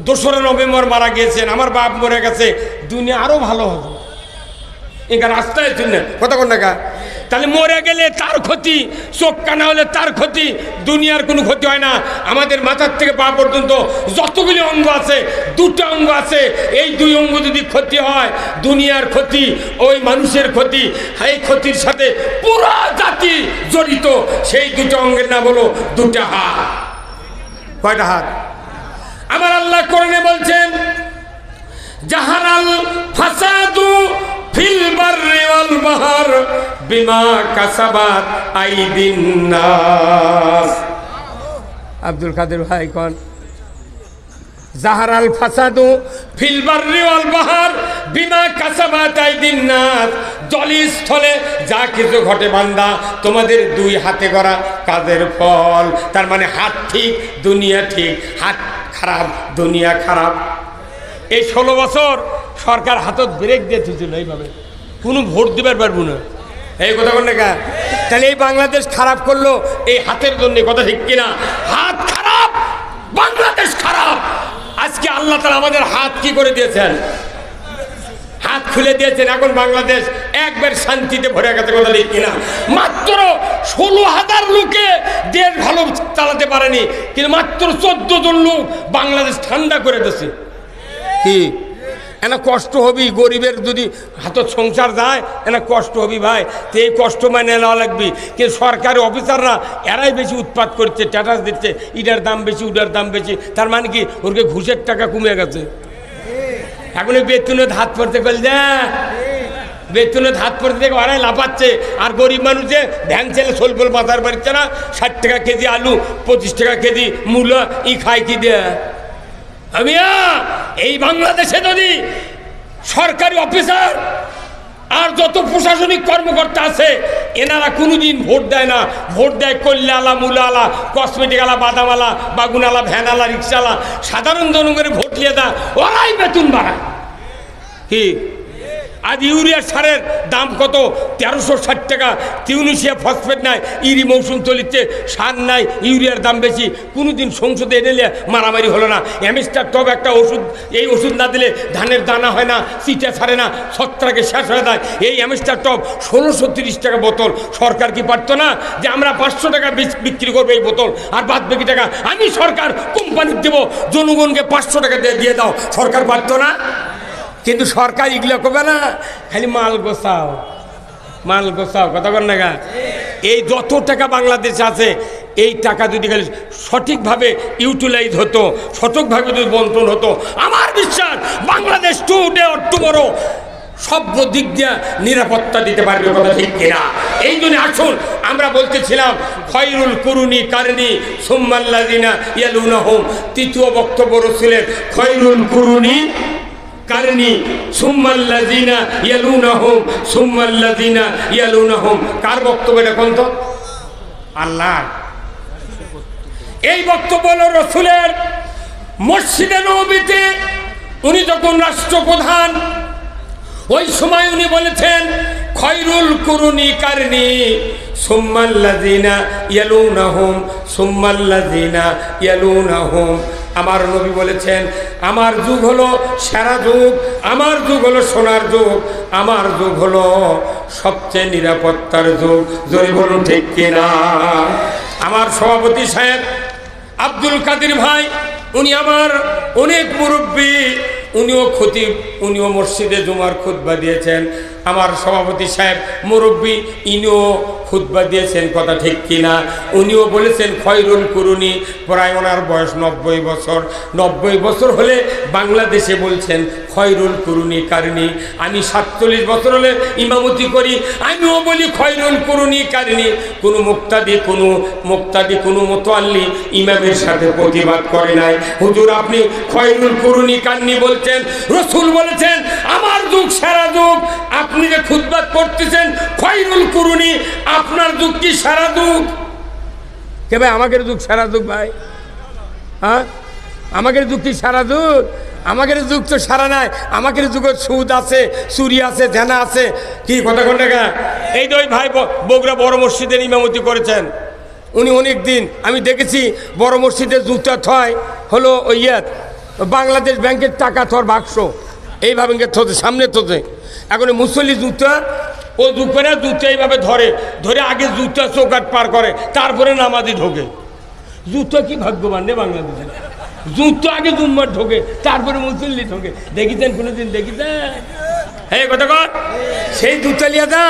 Speaker 1: 2রা নভেম্বর মারা গিয়েছেন। আমার বাপ মরে গেছে, দুনিয়া আরও ভালো হবে। এখানে রাস্তায় শুনলেন কথা কোন টাকা, তাহলে মরে গেলে তার ক্ষতি, চোখ কানা হলে তার ক্ষতি, দুনিয়ার কোনো ক্ষতি হয় না। আমাদের মাথার থেকে পা পর্যন্ত যতগুলি অঙ্গ আছে, 2টা অঙ্গ আছে, এই 2 অঙ্গ যদি ক্ষতি হয় দুনিয়ার ক্ষতি, ওই মানুষের ক্ষতি, এই ক্ষতির সাথে পুরো জাতি জড়িত। সেই 2টা অঙ্গের নাম হলো 2টা হাত। কয়টা হাত? আমার আল্লাহ কোরআনে বলছেন জাহারাল ফাসাদু ফিল বাররি ওয়াল বাহর বিমা কাসাবাত আইদিন নাস। আব্দুল কাদের ভাই কোন জাহারাল ফাসাদু ফিল বাররি ওয়াল বাহর বিমা কাসাবাত আইদিন নাস। জলস্থলে যা কিছু ঘটে বান্দা তোমাদের দুই হাতে করা কাজের ফল। তার মানে হাত ঠিক দুনিয়া ঠিক, হাত খারাপ দুনিয়া খারাপ। এই 16 বছর সরকার হাতত ব্রেক দিয়ে দিয়েছিল, এইভাবে কোনো ভোট দিবার পারবো না, এই কথা বল না। তাহলে এই বাংলাদেশ খারাপ করলো এই হাতের জন্য, কথা ঠিক কিনা? হাত খারাপ, বাংলাদেশ খারাপ। আজকে আল্লাহ তাআলা আমাদের হাত কি করে দিয়েছেন? হাত খুলে দিয়েছেন। এখন বাংলাদেশ একবার শান্তিতে ভরে গেছে, কথা ঠিক কিনা? মাত্র 16,000 লোকে দেশ ভালো চালাতে পারেনি, কিন্তু মাত্র 14 জন লোক বাংলাদেশ ঠান্ডা করে দিয়েছে। কি এনা কষ্ট হবি, গরিবের যদি হাতত সংসার যায় এনা কষ্ট হবি ভাই, তো এই কষ্ট মানে নেওয়া লাগবে। কিন্তু সরকারি অফিসাররা এরাই বেশি উৎপাত করছে, স্ট্যাটাস দিচ্ছে, ইটার দাম বেশি ওটার দাম বেশি। তার মানে কি ওরকে ঘুষের টাকা কমে গেছে। এখন বেতনে হাত পড়তে গেলে বেতনে হাত পড়তে দেখে ওরাই লাফাচ্ছে, আর গরিব মানুষে ভ্যান ছেলে সোলপোল বাজার পারছে না। 60 টাকা কেজি আলু, 25 টাকা কেজি মূলো, ই খায় কি দেয়া? আমি এই বাংলাদেশে যদি সরকারি অফিসার আর যত প্রশাসনিক কর্মকর্তা আছে এনারা কোনোদিন ভোট দেয় না। ভোট দেয় কল্যাণালা, মূলালা, কসমেটিক আলা, বাদামালা, বাগুনালা, ভ্যানালা, রিক্সালা। সাধারণ জনগণের ভোট নিয়ে দেয়, ওরাই বেতন বাড়ায়। কি আজ ইউরিয়া সারের দাম কত? 1360 টাকা। টিউনিশিয়া ফসফেট নাই, ইরি মৌসুম চলিচ্ছে, সার নাই, ইউরিয়ার দাম বেশি। কোনোদিন সংসদে এনে মারামারি হলো না। অ্যামিস্টার টপ একটা ওষুধ, এই ওষুধ না দিলে ধানের দানা হয় না, চিটা ছাড়ে না, ছত্রাকে শেষ হয়ে যায়। এই অ্যামিস্টার টপ 1630 টাকা বোতল। সরকার কি পারতো না যে আমরা 500 টাকা বিক্রি করবো এই বোতল, আর বাদ বাকি টাকা আমি সরকার কোম্পানির দেবো, জনগণকে 500 টাকা দিয়ে দাও? সরকার পারতো না? কিন্তু সরকার এগুলো করবে না, খালি মাল গোছাও, মাল গোছাও, কথা বল না। এই যত টাকা বাংলাদেশে আছে এই টাকা যদি খালি সঠিকভাবে ইউটিলাইজ হতো, সঠিকভাবে যদি বন্টন হতো, আমার বিশ্বাস বাংলাদেশ টুডে অর টুমরো সব দিক দিয়ে নিরাপত্তা দিতে পারবে, কথা ঠিক কিনা? এই জন্য আসুন আমরা বলতেছিলাম খয়রুল কুরুনি কারনি সুম্মাল্লাযিনা ইয়ালুনাহুম। তৃতীয় বক্তব্য রাসূলের খয়রুল কুরুনি কারনি সুম্মাল্লাযিনা ইয়ালুনাহুম সুম্মাল্লাযিনা ইয়ালুনাহুম। কার বক্তব্য এটা কোন? তো আল্লাহ। এই বক্তব্য হলো রাসূলের। মসজিদে নববীতে উনি যখন রাষ্ট্রপ্রধান, ওই সময় উনি বলেছেন খয়রুল কুরুনি কারনি সুম্মাল্লাযিনা ইয়ালুনাহুম সুম্মাল্লাযিনা ইয়ালুনাহুম। আমার নবী বলেছেন আমার যুগ হলো সেরা যুগ, আমার যুগ হলো সোনার যুগ, আমার যুগ হলো সবচেয়ে নিরাপত্তার যুগ। জোরে বলুন ঠিক কিনা? আমার সভাপতি সাহেব আব্দুল কাদের ভাই, উনি আমার অনেক মুরব্বী, উনিও খতিব, উনিও মসজিদে জুমার খুতবা দিয়েছেন। আমার সভাপতি সাহেব মুরব্বী, ইনিও খুতবা দিয়েছেন, কথা ঠিক কিনা? উনিও বলেছেন খয়রুল কুরুনি। প্রায় ওনার বয়স 90 বছর। 90 বছর হলে বাংলাদেশে বলছেন খয়রুল কুরুনি কারনি। আমি 47 বছর হলে ইমামতি করি, আমিও বলি খয়রুল কুরুনি কারনি। কোনো মুক্তাদি কোনো মোতাল্লি ইমামের সাথে প্রতিবাদ করে নাই। হুজুর আপনি খয়রুল কুরুনি কারনি বলছেন, রাসূল বলেছেন আমার যুগ সেরা যুগ, আপনি যে খুতবা করতেছেন খয়রুল কুরুনি, আপনার যুগ কি সারা যুগ? কে ভাই আমাদের যুগ সারা যুগ ভাই? হ্যাঁ আমাদের যুগ কি সারা যুগ? আমাদের যুগ তো সারা নাই। আমাদের যুগের সুদ আছে, চুরি আছে, জেনা আছে। কি কথা কোন টাকা? এই তো ওই ভাই বগুড়া বড় মসজিদের ইমামতি করেছেন, উনি অনেক দিন আমি দেখেছি বড় মসজিদের জুতা থয় হলো ওই বাংলাদেশ ব্যাংকের টাকা থর বাক্স এইভাবে থোতে, সামনে থোতে। এখন মুসল্লি জুতা ও দুপুরে জুতো এইভাবে ধরে আগে জুতা চৌকাট পার করে, তারপরে নামাজি ঢোকে। জুতো কি ভাগ্যবান রে বাংলাদেশে, জুতো আগে জুম্মার ঢোকে, তারপরে মুসল্লি ঢোকে। দেখিতেন কোনোদিন? দেখিতেন? হ্যাঁ কথা কর। সেই জুতা লিয়া দা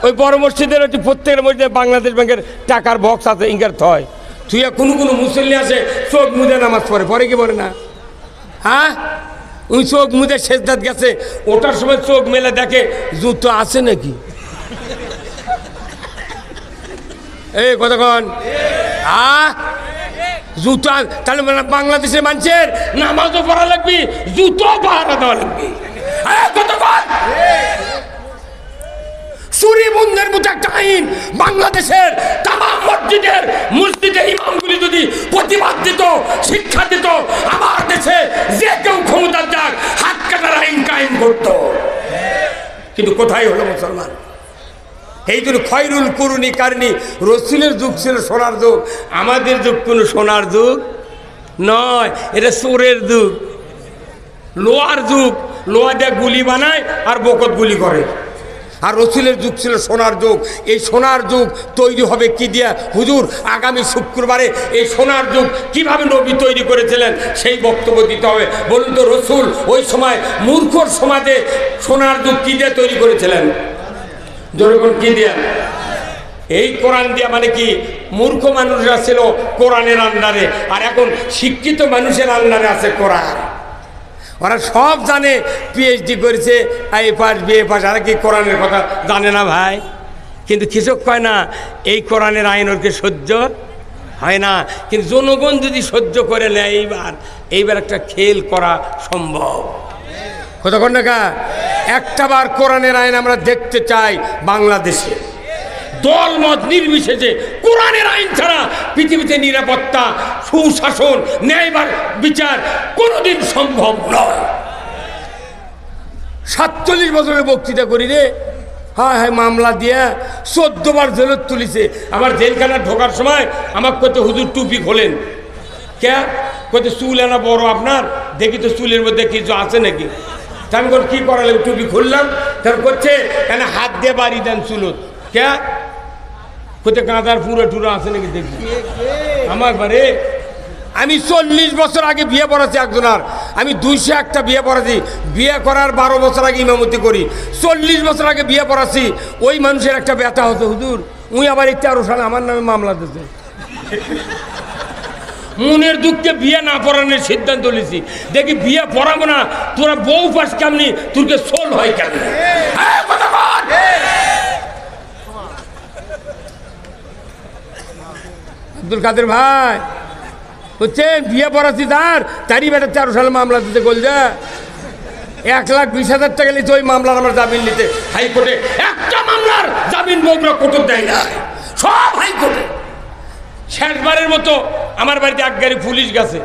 Speaker 1: ওই বড় মসজিদের ওই প্রত্যেকের মধ্যে বাংলাদেশ ব্যাংকের টাকার বক্স আছে, ইঙ্গার থয় থুইয়া কোনো মুসল্লি আছে চোখ মুজে নামাজ পড়ে কি পড়ে না? হ্যাঁ ওই চোখ মুদে সেজদাত গেছে, ওটার সময় চোখ মেলে দেখে জুতো আছে নাকি। এই কতক্ষণ জুতো, তাহলে বাংলাদেশের মানুষের নামাজও পড়া লাগবে, জুতো পাহারা দেওয়া লাগবে। কতক্ষণ চুরি বন্ধের মতো একটা আইন বাংলাদেশের তামাম মসজিদের ইমামগুলি যদি প্রতিবাদ দিত, শিক্ষা দিত, আমার দেশে যে কেউ ক্ষমতার যাক হাত কাটার আইন কায়েম করত। কিন্তু কোথায় হলো মুসলমান? এই জন্য খয়রুল কুরুনি কারণী, রসুলের যুগ ছিল সোনার যুগ, আমাদের যুগ কোনো সোনার যুগ নয়, এটা চোরের যুগ, লোহার যুগ। লোহা দিয়ে গুলি বানায় আর বকত গুলি করে। আর রসুলের যুগ ছিল সোনার যুগ। এই সোনার যুগ তৈরি হবে কি দিয়া? হুজুর আগামী শুক্রবারে এই সোনার যুগ কিভাবে নবী তৈরি করেছিলেন সেই বক্তব্য দিতে হবে। বলুন তো রসুল ওই সময় মূর্খর সমাজে সোনার যুগ কি দিয়ে তৈরি করেছিলেন? জনগণ কি দিয়া? এই কোরআন দিয়া। মানে কি মূর্খ মানুষরা ছিল কোরআনের আন্ডারে, আর এখন শিক্ষিত মানুষের আন্ডারে আছে কোরআন। ওরা সব জানে, পিএইচডি করেছে, এ পাস বিএ পাস, আর কি কোরআনের কথা জানে না ভাই। কিন্তু কিছু কয় না, এই কোরআনের আইন ওরকে সহ্য হয় না। কিন্তু জনগণ যদি সহ্য করে নেয় এইবার একটা খেল করা সম্ভব। কতক্ষণ না একটা বার কোরআনের আইন আমরা দেখতে চাই বাংলাদেশে, দল মত নির্বিশেষে। কোরআনের আইন ছাড়া পৃথিবীতে নিরাপত্তা, সুশাসন, ন্যায়বার বিচার কোনোদিন সম্ভব নয়। 47 বছরের বক্তৃতা করি রে, হ্যাঁ হ্যাঁ মামলা দিয়ে 14 বার জেলত তুলিছে। আমার জেলখানা ঢোকার সময় আমার কত হুজুর টুপি খোলেন, কে কত চুল আনা বড় আপনার, দেখি তো চুলের মধ্যে কিছু আছে নাকি। আমি কি করালাম, টুপি খুললাম, তার করছে কেন হাত দিয়ে বাড়ি দেন চুলত, কে কোথায় কাঁদার পুরো টুরো আছে নাকি দেখি। আমার বারে আমি 40 বছর আগে বিয়ে পড়াচ্ছি একজনের, আমি 201টা বিয়ে পড়াচ্ছি। বিয়ে করার 12 বছর আগে ইমামতি করি, 40 বছর আগে বিয়ে পড়াচ্ছি। ওই মানুষের একটা ব্যথা হতো, হুজুর উই আবার 13 সালে আমার নামে মামলা দিতে। মনের দুঃখে বিয়ে না পড়ানোর সিদ্ধান্ত নিয়েছি। দেখি বিয়ে পড়াবো না, তোরা বউ পাস কেমনি, তোরকে সোল হয় কেমনি। আব্দুল কাদের ভাই হচ্ছে বিয়ে পড়াচ্ছি, তারই বেটা 13 সালে মামলা দিতে গোল যা 1,20,000 টাকা নিতে ওই মামলার আমার জামিন নিতে। হাইকোর্টে একটা মামলার জামিন বগুড়া কোর্ট দেয় না, সব হাইকোর্টে। শেষবারের মতো আমার বাড়িতে এক গাড়ি পুলিশ গেছে,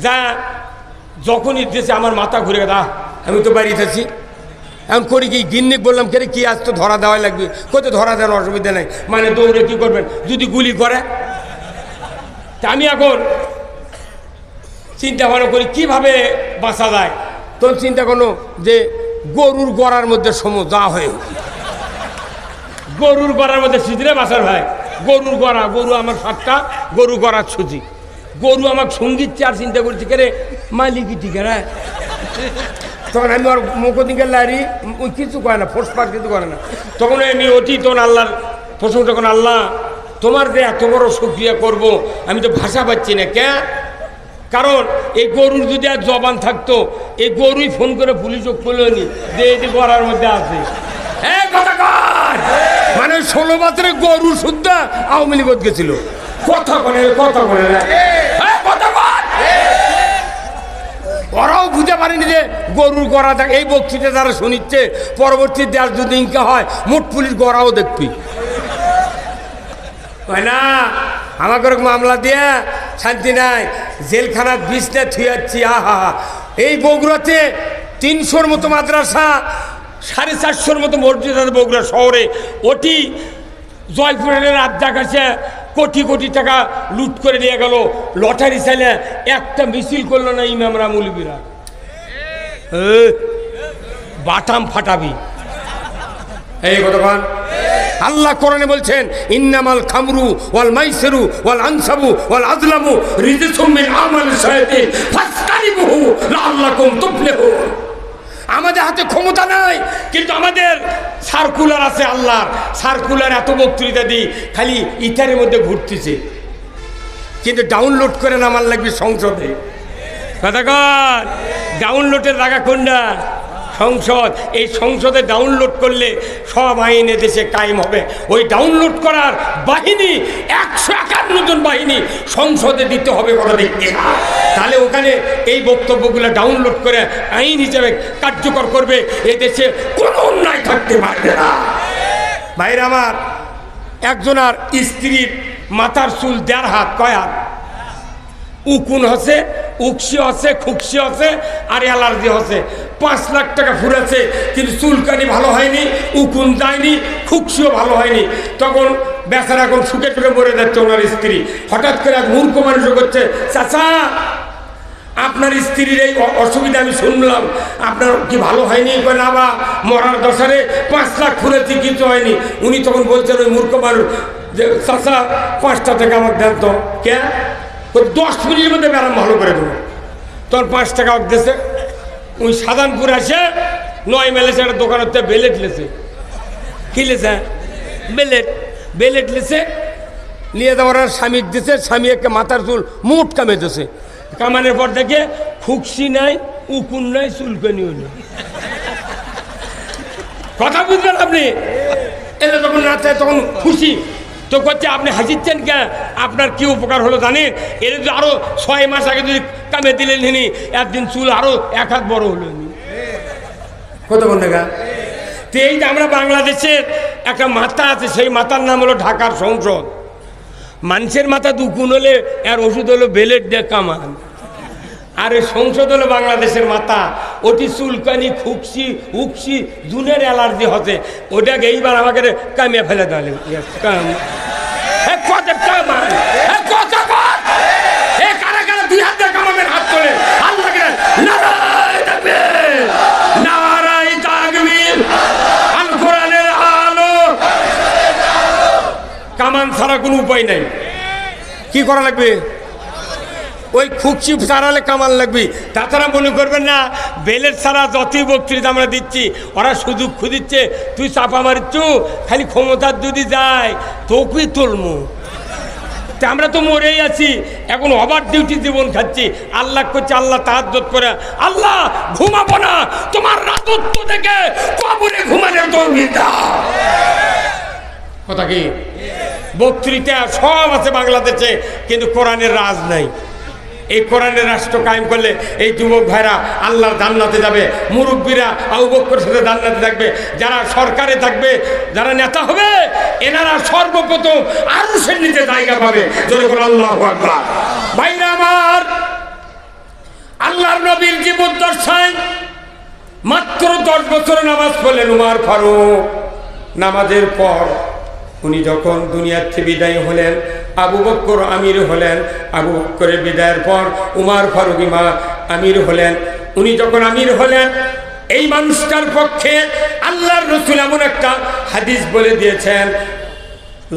Speaker 1: যা যখনই দিয়েছে আমার মাথা ঘুরে গেছে। আমি তো বাড়িতে আছি, এখন করি কি? গিন্নিক বললাম কে কি আজ তো ধরা দেওয়া লাগবে, কোথায় ধরা দেওয়ার অসুবিধা নেই। মানে দৌড়ে কি করবেন যদি গুলি করে? তা আমি এখন চিন্তা ভাবনা করি কিভাবে বাঁচা যায়। তখন চিন্তা করলো যে গরুর গড়ার মধ্যে যা হয়ে, গরুর গড়ার মধ্যে সিজরে বাঁচার ভাই। গরুর গড়া, গরু আমার 7টা, গরু গড়ার ছুজি, গরু আমার সঙ্গীত চার চিন্তা করছি কে রে মালিকি ঠিক রে। তখন আমি আর মুখদিকে লারি, ওই কিছু করে না, ফোর্স পার কিছু করে না। তখন আমি অতি তখন আল্লাহর প্রশংসা করেন, আল্লাহ তোমার যে এত বড় শুকরিয়া করবো, আমি তো ভাষা পাচ্ছি না। কে? কারণ এই গরুর যদি আর জবান থাকতো, এই গরুই ফোন করে পুলিশও খুলেনি যে এটি গড়ার মধ্যে আছে। মানে 16 বছরের গরু শুদ্ধা আওয়ামী লীগ গেছিল। কথা বলে ওরাও বুঝতে পারেনি যে গরুর গড়া থাকে। এই বক্তৃতা যারা শুনিচ্ছে, পরবর্তী দেশ যদি ইনকা হয় মোট পুলিশ গড়াও দেখবি হয় না। আমাকে মামলা দিয়ে শান্তি নাই, জেলখানার বিছনা থুয়াচ্ছি। আহা, এই বগুড়াতে 300-র মতো মাদ্রাসা, 450-র মতো মসজিদ আছে বগুড়া শহরে। ওটি জয়পুরের আড্ডা কাছে কোটি কোটি টাকা লুট করে নিয়ে গেল। লটারি চাইলে একটা মিছিল করলো না ইমামরা মৌলবীরা, বাটাম ফাটাবি। এই কতক্ষণ আল্লাহ কোরআনে বলছেন, ইন্নামাল খামরু ওয়াল মাইসিরু ওয়াল আনসাবু ওয়াল আজলামু রিজসুম মিন আমালিশ শায়াতিন ফাসতানিবুহু লাআল্লাকুম তুফলিহুন। আমাদের হাতে ক্ষমতা নাই, কিন্তু আমাদের সার্কুলার আছে আল্লাহর। সার্কুলার এত বক্তৃতা দিই, খালি ইথারের মধ্যে ঘুরতেছে, কিন্তু ডাউনলোড করে নামার লাগবে সংসদে। কথা কর। ডাউনলোডের জায়গা কোনটা? সংসদ। এই সংসদে ডাউনলোড করলে সব আইন দেশে কায়েম হবে। ওই ডাউনলোড করার বাহিনী 151 জন বাহিনী সংসদে দিতে হবে, কথা দেখতে। তাহলে ওখানে এই বক্তব্যগুলো ডাউনলোড করে আইন হিসেবে কার্যকর করবে। এই দেশে কোনো অন্যায় থাকতে পারবে না। ভাইরা আমার, একজনের স্ত্রীর মাথার চুল 1.5 হাত, কয় হাত? উকুন হচ্ছে, উকসি হচ্ছে, খুকসি হচ্ছে, আর অ্যালার্জি হচ্ছে। 5 লাখ টাকা ফুরেছে, কিন্তু চুলকানি ভালো হয়নি, উকুন যায়নি, খুকসিও ভালো হয়নি। তখন বেচারা এখন শুকে টুকে মরে যাচ্ছে ওনার স্ত্রী। হঠাৎ করে এক মূর্খ মানুষ করছে, চাচা আপনার স্ত্রীর এই অসুবিধা আমি শুনলাম, আপনার কি ভালো হয়নি? না বা মরার দশারে 5 লাখ ফুরেছি, কিছু হয়নি। উনি তখন বলছেন ওই মূর্খ মানুষ যে, চাচা 5টা টাকা আমাকে দেন তো। কে? 10 মিনিটের মধ্যে ব্যারাম ভালো করে দেবো। তোর 5 টাকা দিয়েছে। ওই সাধারণপুর আসে 9 মাইলে একটা দোকান হচ্ছে, বেলেট লেছে। কি লেছে? বেলেট লেছে। নিয়ে যাওয়ার স্বামীর দিছে, স্বামী একটা মাথার চুল মুট কামে দিছে। কামানের পর দেখে খুকসি নাই, উকুন নাই, চুলকানি হলো। কথা বুঝলেন আপনি? এটা যখন রাতে তখন খুশি তো করছে, আপনি হাসিচ্ছেন কেন? আপনার কি উপকার হলো জানেন? এর যদি আরো 6 মাস আগে যদি কামে দিলেন হিনি, একদিন চুল আরো 1 হাত বড় হলো। কত কোন টাকা? তো এই যে আমরা বাংলাদেশের একটা মাথা আছে, সেই মাথার নাম হলো ঢাকার সংসদ। মানুষের মাথা দুকুন হলে এর ওষুধ হলো বেলেট দিয়ে কামান। আর এই সংসদ হলো বাংলাদেশের মাথা। ওটি চুলকানি, খুকসি, উকসি, জুনের অ্যালার্জি হচ্ছে। ওটাকে এইবার আমাকে কামিয়ে ফেলে দিলে। কারা কারা 2 হাত দিয়ে কামাবেন? হাত তোলে। আল্লাহকে নারায়ে তাকবীর, নারায়ে তাকবীর, আল কোরআনের আলো। কামান ছাড়া কোনো উপায় নাই। কি করা লাগবে? ওই খুকসি ছাড়ালে কামান লাগবে। তাছাড়া মনে করবেন না বেলের ছাড়া যতই বক্তৃতা আমরা দিচ্ছি, ওরা সুযোগ খুঁজিচ্ছে। তুই চাপা মারিচ্ছ, খালি ক্ষমতার যদি যায় তোকেই তুলমু। তা আমরা তো মরেই আছি, এখন ওভার ডিউটি জীবন খাচ্ছি। আল্লাহ করছে, আল্লাহ তাহাজ্জুদ করে, আল্লাহ ঘুমাবো না, তোমার রাজত্ব থেকে কবরে ঘুমানোর তৌফিক দাও। কথা কি? বক্তৃতা সব আছে বাংলাদেশে, কিন্তু কোরআনের রাজ নাই। এই কোরআনের রাষ্ট্র কায়েম করলে এই যুবক ভাইরা আল্লাহর জান্নাতে যাবে, মুরব্বীরা আবু বকরের সাথে জান্নাতে থাকবে, যারা সরকারে থাকবে, যারা নেতা হবে, এনারা সর্বপ্রথম আরশের নিচে জায়গা পাবে। জোরে বলো আল্লাহু আকবার। ভাইরা আমার, আল্লাহর নবীর জীবদ্দশায় মাত্র 10 বছর নামাজ পড়লেন উমর ফারুক। নামাজের পর উনি যখন দুনিয়ার থেকে বিদায় হলেন, আবু বকর আমির হলেন। আবু বকরের বিদায়ের পর উমর ফারুক আমির হলেন। উনি যখন আমির হলেন, এই মানুষটার পক্ষে আল্লাহর রাসূল এমন একটা হাদিস বলে দিয়েছেন,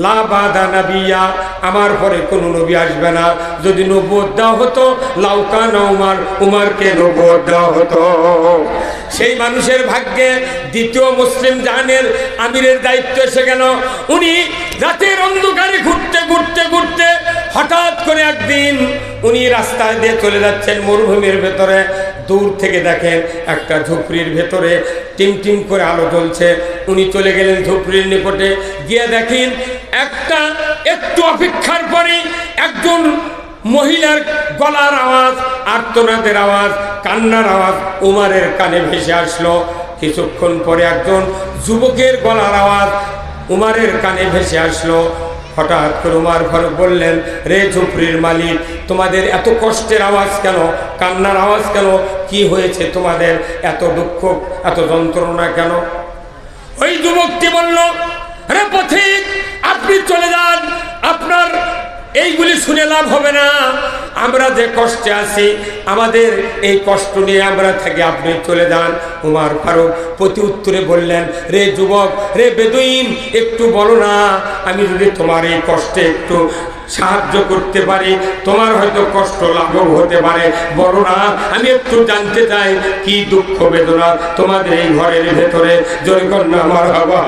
Speaker 1: লা বাদা নাবিয়া, আমার পরে কোনো নবী আসবে না। যদি নবুয়ত দেওয়া হতো, লাউকানা উমর, উমরকে নবুয়ত দেওয়া হতো। সেই মানুষের ভাগ্যে দ্বিতীয় মুসলিম জাহানের আমিরের দায়িত্ব এসে গেল। উনি রাতের অন্ধকারে ঘুরতে ঘুরতে ঘুরতে হঠাৎ করে একদিন উনি রাস্তায় দিয়ে চলে যাচ্ছেন মরুভূমির ভেতরে। দূর থেকে দেখেন একটা ঝুপড়ির ভেতরে টিম টিম করে আলো জ্বলছে। উনি চলে গেলেন ঝুপড়ির নিকটে, গিয়ে দেখেন একটা একটু অপেক্ষার পরে একজন মহিলার গলার আওয়াজ, আর্তনাদের আওয়াজ, কান্নার আওয়াজ উমরের কানে ভেসে আসলো। কিছুক্ষণ পরে একজন যুবকের গলার আওয়াজ উমরের কানে ভেসে আসলো। হঠাৎ করে উমর ফারুক বললেন, রে ঝুপড়ির মালিক, তোমাদের এত কষ্টের আওয়াজ কেন, কান্নার আওয়াজ কেন, কি হয়েছে তোমাদের, এত দুঃখ, এত যন্ত্রণা কেন? ওই যুবকটি বলল, রে পথিক, আপনি চলে যান, আপনার এইগুলি শুনে লাভ হবে না। আমরা যে কষ্টে আছি, আমাদের এই কষ্ট নিয়ে আমরা থাকি, আপনি চলে যান। উমর ফারুক প্রতি উত্তরে বললেন, রে যুবক, রে বেদুইন, একটু বলো না, আমি যদি তোমার এই কষ্টে একটু সাহায্য করতে পারি, তোমার হয়তো কষ্ট লাঘব হতে পারে। বলো না, আমি একটু জানতে চাই কি দুঃখ বেদনা তোমাদের এই ঘরের ভেতরে। জোরে কন্যা আমার বাবা।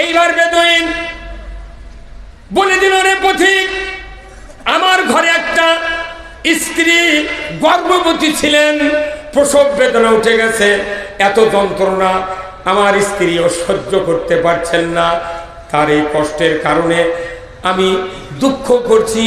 Speaker 1: এইবার বেদুইন বলে দিল, রে পথিক, আমার ঘরে একটা স্ত্রী গর্ভবতী ছিলেন, প্রসব বেদনা উঠে গেছে, এত যন্ত্রণা আমার স্ত্রীও সহ্য করতে পারছেন না। তার এই কষ্টের কারণে আমি দুঃখ করছি,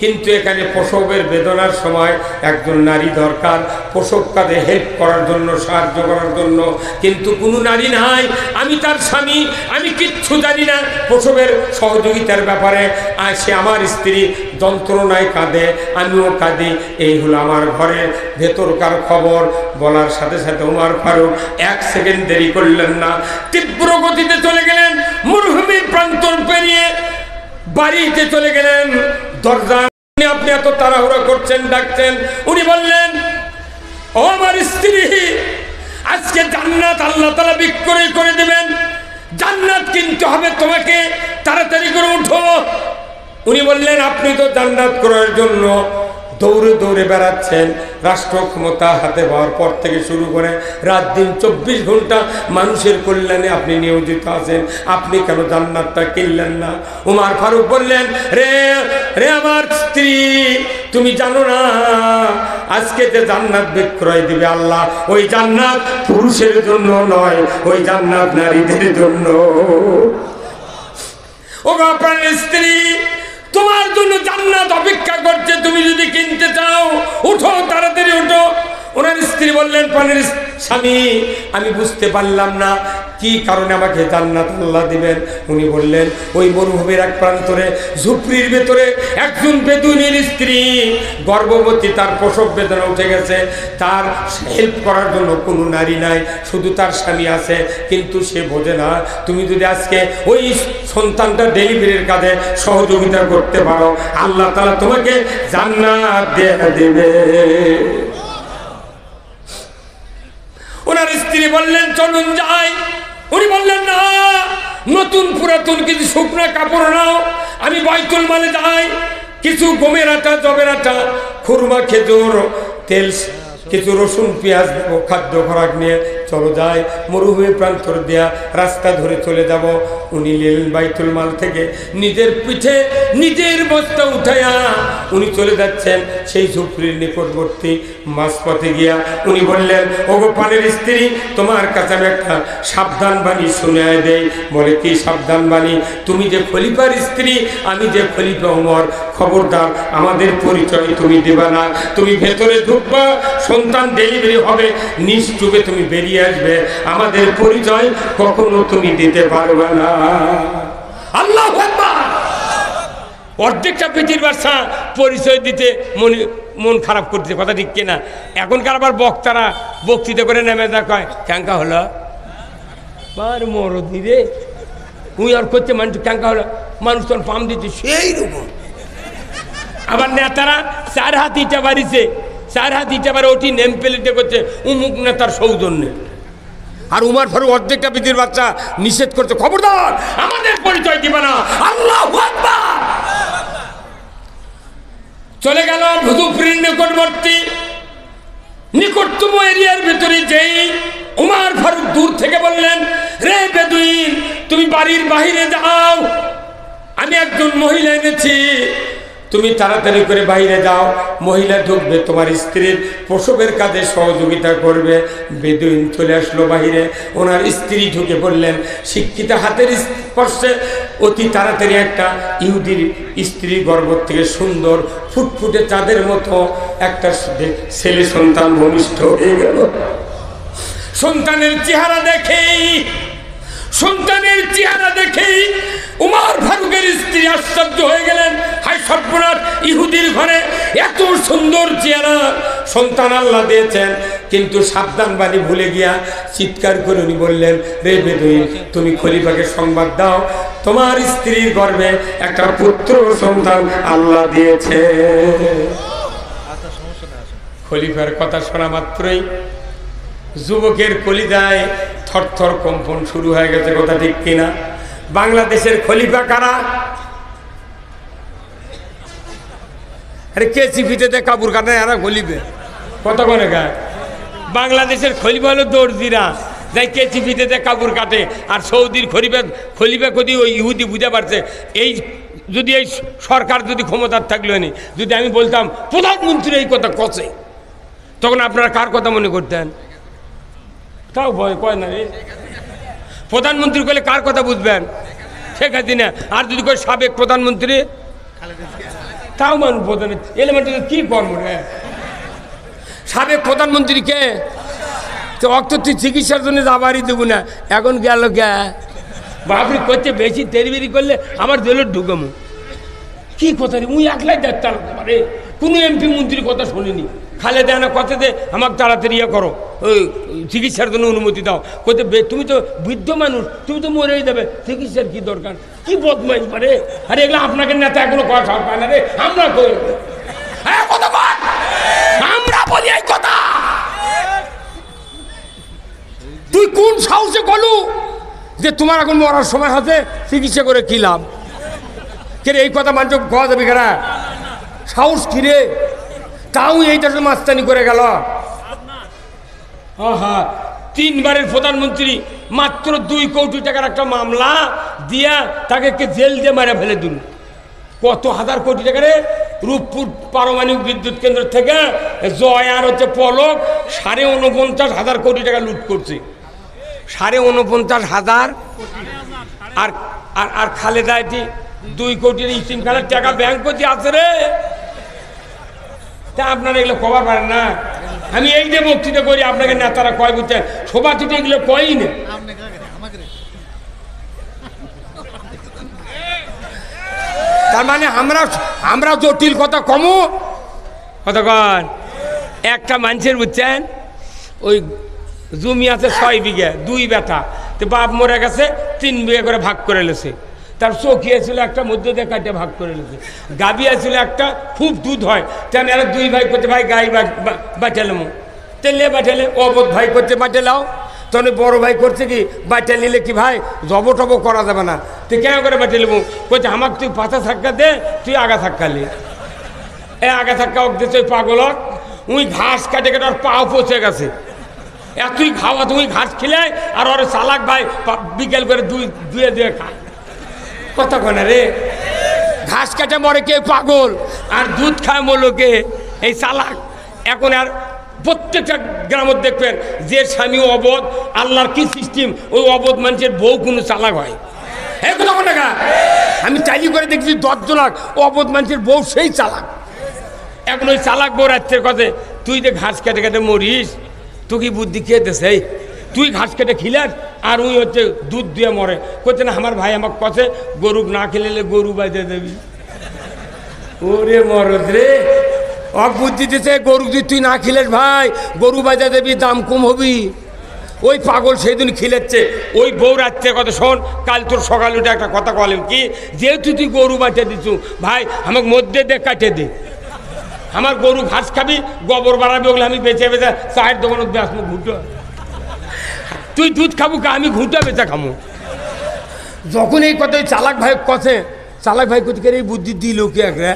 Speaker 1: কিন্তু এখানে প্রসবের বেদনার সময় একজন নারী দরকার, প্রসব কাজে হেল্প করার জন্য, সাহায্য করার জন্য, কিন্তু কোনো নারী নাই। আমি তার স্বামী, আমি কিচ্ছু জানি না প্রসবের সহযোগিতার ব্যাপারে। আর সে আমার স্ত্রী যন্ত্রণায় কাঁদে, আমিও কাঁদি। এই হলো আমার ঘরের ভেতরকার খবর। বলার সাথে সাথে ওমর ফারুক 1 সেকেন্ড দেরি করলেন না, তীব্র গতিতে চলে গেলেন, মরুভূমির প্রান্তর পেরিয়ে বাড়িতে চলে গেলেন। দরজা আপনি এত তাড়াহুড়া করছেন, ডাকছেন। উনি বললেন, ও আমার স্ত্রী, আজকে জান্নাত আল্লাহ তাআলা বিক্রয় করে দেবেন, জান্নাত কিনতে হবে তোমাকে, তাড়াতাড়ি করে উঠো। উনি বললেন, আপনি তো জান্নাত করার জন্য দৌড়ে দৌড়ে বেড়াচ্ছেন, রাষ্ট্র ক্ষমতা হাতে পাওয়ার পর থেকে শুরু করে রাত দিন 24 ঘন্টা মানুষের কল্যাণে আপনি নিয়োজিত আছেন, আপনি কেন জান্নাতটা কিনলেন না? ওমর ফারুক বললেন, রে রে আমার স্ত্রী, তুমি জানো না আজকে যে জান্নাত বিক্রয় দিবে আল্লাহ, ওই জান্নাত পুরুষের জন্য নয়, ওই জান্নাত নারীদের জন্য। ও আপনার স্ত্রী, তোমার জন্য জান্নাত অপেক্ষা করছে, তুমি যদি কিনতে চাও উঠো, তাড়াতাড়ি উঠো। ওনার স্ত্রী বললেন, প্রাণের স্বামী, আমি বুঝতে পারলাম না কি কারণে আমাকে জান্নাত আল্লাহ দিবেন। উনি বললেন, ওই মরুভূমির এক প্রান্তরে ঝুপড়ির ভেতরে একজন বেদুইনের স্ত্রী গর্ভবতী, তার প্রসব বেদনা উঠে গেছে, তার হেল্প করার জন্য কোনো নারী নাই, শুধু তার স্বামী আছে, কিন্তু সে বোঝে না। তুমি যদি আজকে ওই সন্তানটা ডেলিভারির কাজে সহযোগিতা করতে পারো, আল্লাহ তাআলা তোমাকে জান্নাত দিয়ে দেবে। ওনার স্ত্রী বললেন, চলুন যাই। উনি বললেন, না, নতুন পুরাতন কিছু শুকনো কাপড় নাও, আমি বাইতুল মালে যাই, কিছু গমের আটা, জবের আটা, খুরমা, খেজুর, তেল, কিছু রসুন, পেঁয়াজ দেবো, খাদ্য খোরাক নিয়ে চলো যাই। মরুভূমি প্রান্তর দিয়া রাস্তা ধরে চলে যাব। উনি নিলেন বাইতুল মাল থেকে নিজের পিঠে নিজের বস্তা উঠাইয়া উনি চলে যাচ্ছেন সেই ঝুপড়ির নিকটবর্তী। মাঝপথে গিয়া উনি বললেন, ওগো পানের স্ত্রী, তোমার কাছে আমি একটা সাবধান বাণী শুনে দেই। বলে, কি সাবধান বাণী? তুমি যে খলিফার স্ত্রী, আমি যে খলিফা ওমর, খবরদার আমাদের পরিচয় তুমি দেবা না। তুমি ভেতরে ঢুকবা, সন্তান ডেলিভারি হবে, নিশ্চুপে তুমি বেরিয়ে আসবে, আমাদের পরিচয় কখনো তুমি দিতে পারবে না। আল্লাহু আকবার। অর্ধেকটা পৃথিবীর বাদশা পরিচয় দিতে মন খারাপ করছে, কথা ঠিক কিনা? এখনকার আবার বক্তারা বক্তৃতা করে নেমে দেখায়, ক্যাঙ্কা হলো বার মরদি রে, উই আর করছে মানুষ ক্যাঙ্কা হলো, মানুষ তখন পাম দিচ্ছে সেই রকম। আবার নেতারা 4 হাত ইটা বাড়িছে, 4 হাত ইটা বাড়ি ওটি নেম প্লেটে করছে উমুক নেতার সৌজন্যে। আর উমর ফারুক অর্ধেকটা পৃথিবীর বাচ্চা নিষেধ করছে, খবরদার আমাদের পরিচয় দিবে না। আল্লাহু আকবার। চলে গেল ঝুপড়ির নিকটবর্তী নিকটতম এরিয়ার ভেতরে যেই উমর ফারুক দূর থেকে বললেন, রে বেদুইন, তুমি বাড়ির বাহিরে যাও, আমি একজন মহিলা এনেছি, তুমি তাড়াতাড়ি করে বাইরে যাও। মহিলা ঢুকবে, তোমার স্ত্রীর প্রসবের কাজে সহযোগিতা করবে। বেদুইন চলে আসলো বাহিরে। ওনার স্ত্রী ঢুকে বললেন, শিক্ষিত হাতের স্পর্শে অতি তাড়াতাড়ি একটা ইহুদির স্ত্রী গর্ভ থেকে সুন্দর ফুটফুটে চাঁদের মতো একটা ছেলে সন্তান ভূমিষ্ঠ হয়ে গেল। সন্তানের চেহারা দেখেই উমর ফারুকের স্ত্রী আশ্চর্য হয়ে গেলেন, হায় সর্বনাশ, ইহুদির ঘরে এত সুন্দর চেহারা সন্তান আল্লাহ দিয়েছেন। কিন্তু সাবধান বাণী ভুলে গিয়া চিৎকার করে উনি বললেন, রে বেদুইন, তুমি খলিফাকে সংবাদ দাও, তোমার স্ত্রীর গর্ভে একটা পুত্র সন্তান আল্লাহ দিয়েছে। খলিফার কথা শোনা মাত্রই যুবকের কলিজায় থরথর কম্পন শুরু হয়ে গেছে, কথা ঠিক কিনা? বাংলাদেশের খলিফা কারা? আরে কেসিপিতে কাপড় কাটে এরা খলিফে, কত করে গায়? বাংলাদেশের খলিফা হলো দর্জিরা, যাই কেসিপিতে কাপড় কাটে। আর সৌদির খলিফা কদি ওই ইহুদি বুঝে পারছে। এই যদি এই সরকার যদি ক্ষমতার থাকলো নি, যদি আমি বলতাম প্রধানমন্ত্রী এই কথা কষে, তখন আপনারা কার কথা মনে করতেন? তাও ভয় কয় না রে। প্রধানমন্ত্রী করলে কার কথা বুঝবেন? শেখ হাসিনা। আর যদি কয় সাবেক প্রধানমন্ত্রী, তাও মানুষ প্রধান এলিমেন্টে কি কর্ম রে? সাবেক প্রধানমন্ত্রীকে তো অক্ত তুই চিকিৎসার জন্য যাবারই দেবো না, এখন গেল গে বাপরি করছে বেশি তেরিবেরি করলে আমার জেলে ঢুকামো। কি কথা রে? মুই একলাই দেখতাম পারে, কোনো এমপি মন্ত্রীর কথা শুনিনি। খালে দেয় না কথা দে আমাকে তাড়াতাড়ি ইয়ে করো, ওই চিকিৎসার জন্য অনুমতি দাও। কোথায় তুমি তো বৃদ্ধ মানুষ, তুমি তো মরেই যাবে, চিকিৎসার কি দরকার? কি বদমাইশ পারে। আরে এগুলো আপনাকে নেতা এখনো কথা পায় না রে। আমরা কই আমরা বলি এই কথা, তুই কোন সাহসে বলু যে তোমার এখন মরার সময় হাতে চিকিৎসা করে কি লাভ? কে এই কথা মানছ খাওয়া যাবে কেনা? সাহস কিরে? তাও এইটা তো মাস্তানি করে গেল। হ্যাঁ, 3 বারের প্রধানমন্ত্রী মাত্র 2 কোটি টাকার একটা মামলা দিয়া তাকে জেল দিয়ে মারা ফেলে দিল। কত হাজার কোটি টাকা রে? রূপপুর পারমাণবিক বিদ্যুৎ কেন্দ্র থেকে জয় আর হচ্ছে পলক 49,500 কোটি টাকা লুট করছে। 49,500। আর আর খালেদা এটি 2 কোটির স্টিম খেলার টাকা ব্যাংক করতে আছে রে। তা আপনারা এগুলো কবার পারেন না? আমি এই যে বক্তৃতা করি আপনাকে নেতারা কয় বুঝছেন, সভাপতি এগুলো কয়ই না। তার মানে আমরা জটিল কথা কমু কথা কন। একটা মানুষের বুঝছেন ওই জমি আছে 6 বিঘা, 2 বেটা, তো বাপ মরে গেছে 3 বিঘা করে ভাগ করে লেছে। তার চকিয়া ছিল একটা, মধ্যে দিয়ে কাটে ভাগ করে লেছে। গাবিয়া ছিল একটা, খুব দুধ হয়, তেমন এরা 2 ভাই করতে ভাই গাই বাঁচালাম, তেলে বাঁচালে অবধ ভাই করতে বাঁচালাও। তখন বড় ভাই করছে কি, বাচ্চা নিলে কি ভাই জব টব করা যাবে না, তুই কেন করে বাঁচে নেবো? বলছে আমাকে তুই পাতা ধাক্কা দে, তুই আগা ধাক্কা লে। আগা ধাক্কা ওক দিচ্ছে ওই পাগলক। উই ঘাস কাটে কেটে ওর পাও পচে গেছে। তুই খাওয়া, তুমি ঘাস খেলে আর ওর চালাক ভাই বিকেল করে দুয়ে খায়। কথা কনা রে? ঘাস কাটে মরে কে? পাগল। আর দুধ খায় মলোকে এই চালাক। এখন আর প্রত্যেকটা গ্রামত দেখবেন যে স্বামী অবধ, আল্লাহর কি সিস্টেম, ওই অবধ মানুষের বউ কোনো চালাক হয়। হ্যাঁ কথা কোন টাকা? আমি চাইলি করে দেখছি 10 জনাক অবধ মানুষের বউ সেই চালাক। এখন ওই চালাক বউ রাত্রের কথা, তুই যে ঘাস কেটে কেটে মরিস, তুই কি বুদ্ধি খেয়ে দেছে? তুই ঘাস কেটে খিলাস আর ওই হচ্ছে দুধ দিয়ে মরে। করছে না আমার ভাই আমাকে কছে গরু না খেলে গরু বাজে দেবি। ওরে মরদ রে, বুদ্ধি দিতে গরু যদি তুই না খিলেস ভাই গরু বাজা দেবি, দাম কম হবি। ওই পাগল সেই দিন খিলেচ্ছে। ওই বউ রাত্রে কথা শোন, কাল তোর সকাল উঠে একটা কথা বলেন কি, যেহেতু তুই গরু বাঁচে দিছু ভাই আমাকে মধ্যে দে, কাটে দে। আমার গরু ঘাস খাবি, গোবর বাড়াবি, ওগুলো আমি বেঁচে বেঁচে চায়ের দোকানত বেসমো ঘুটো। তুই দুধ খাবো কা, আমি ঘুঁটা বেচা খামো। যখন এই কথাই চালাক ভাই কথে, চালাক ভাই কোথেকে এই বুদ্ধি দিল কি একটা,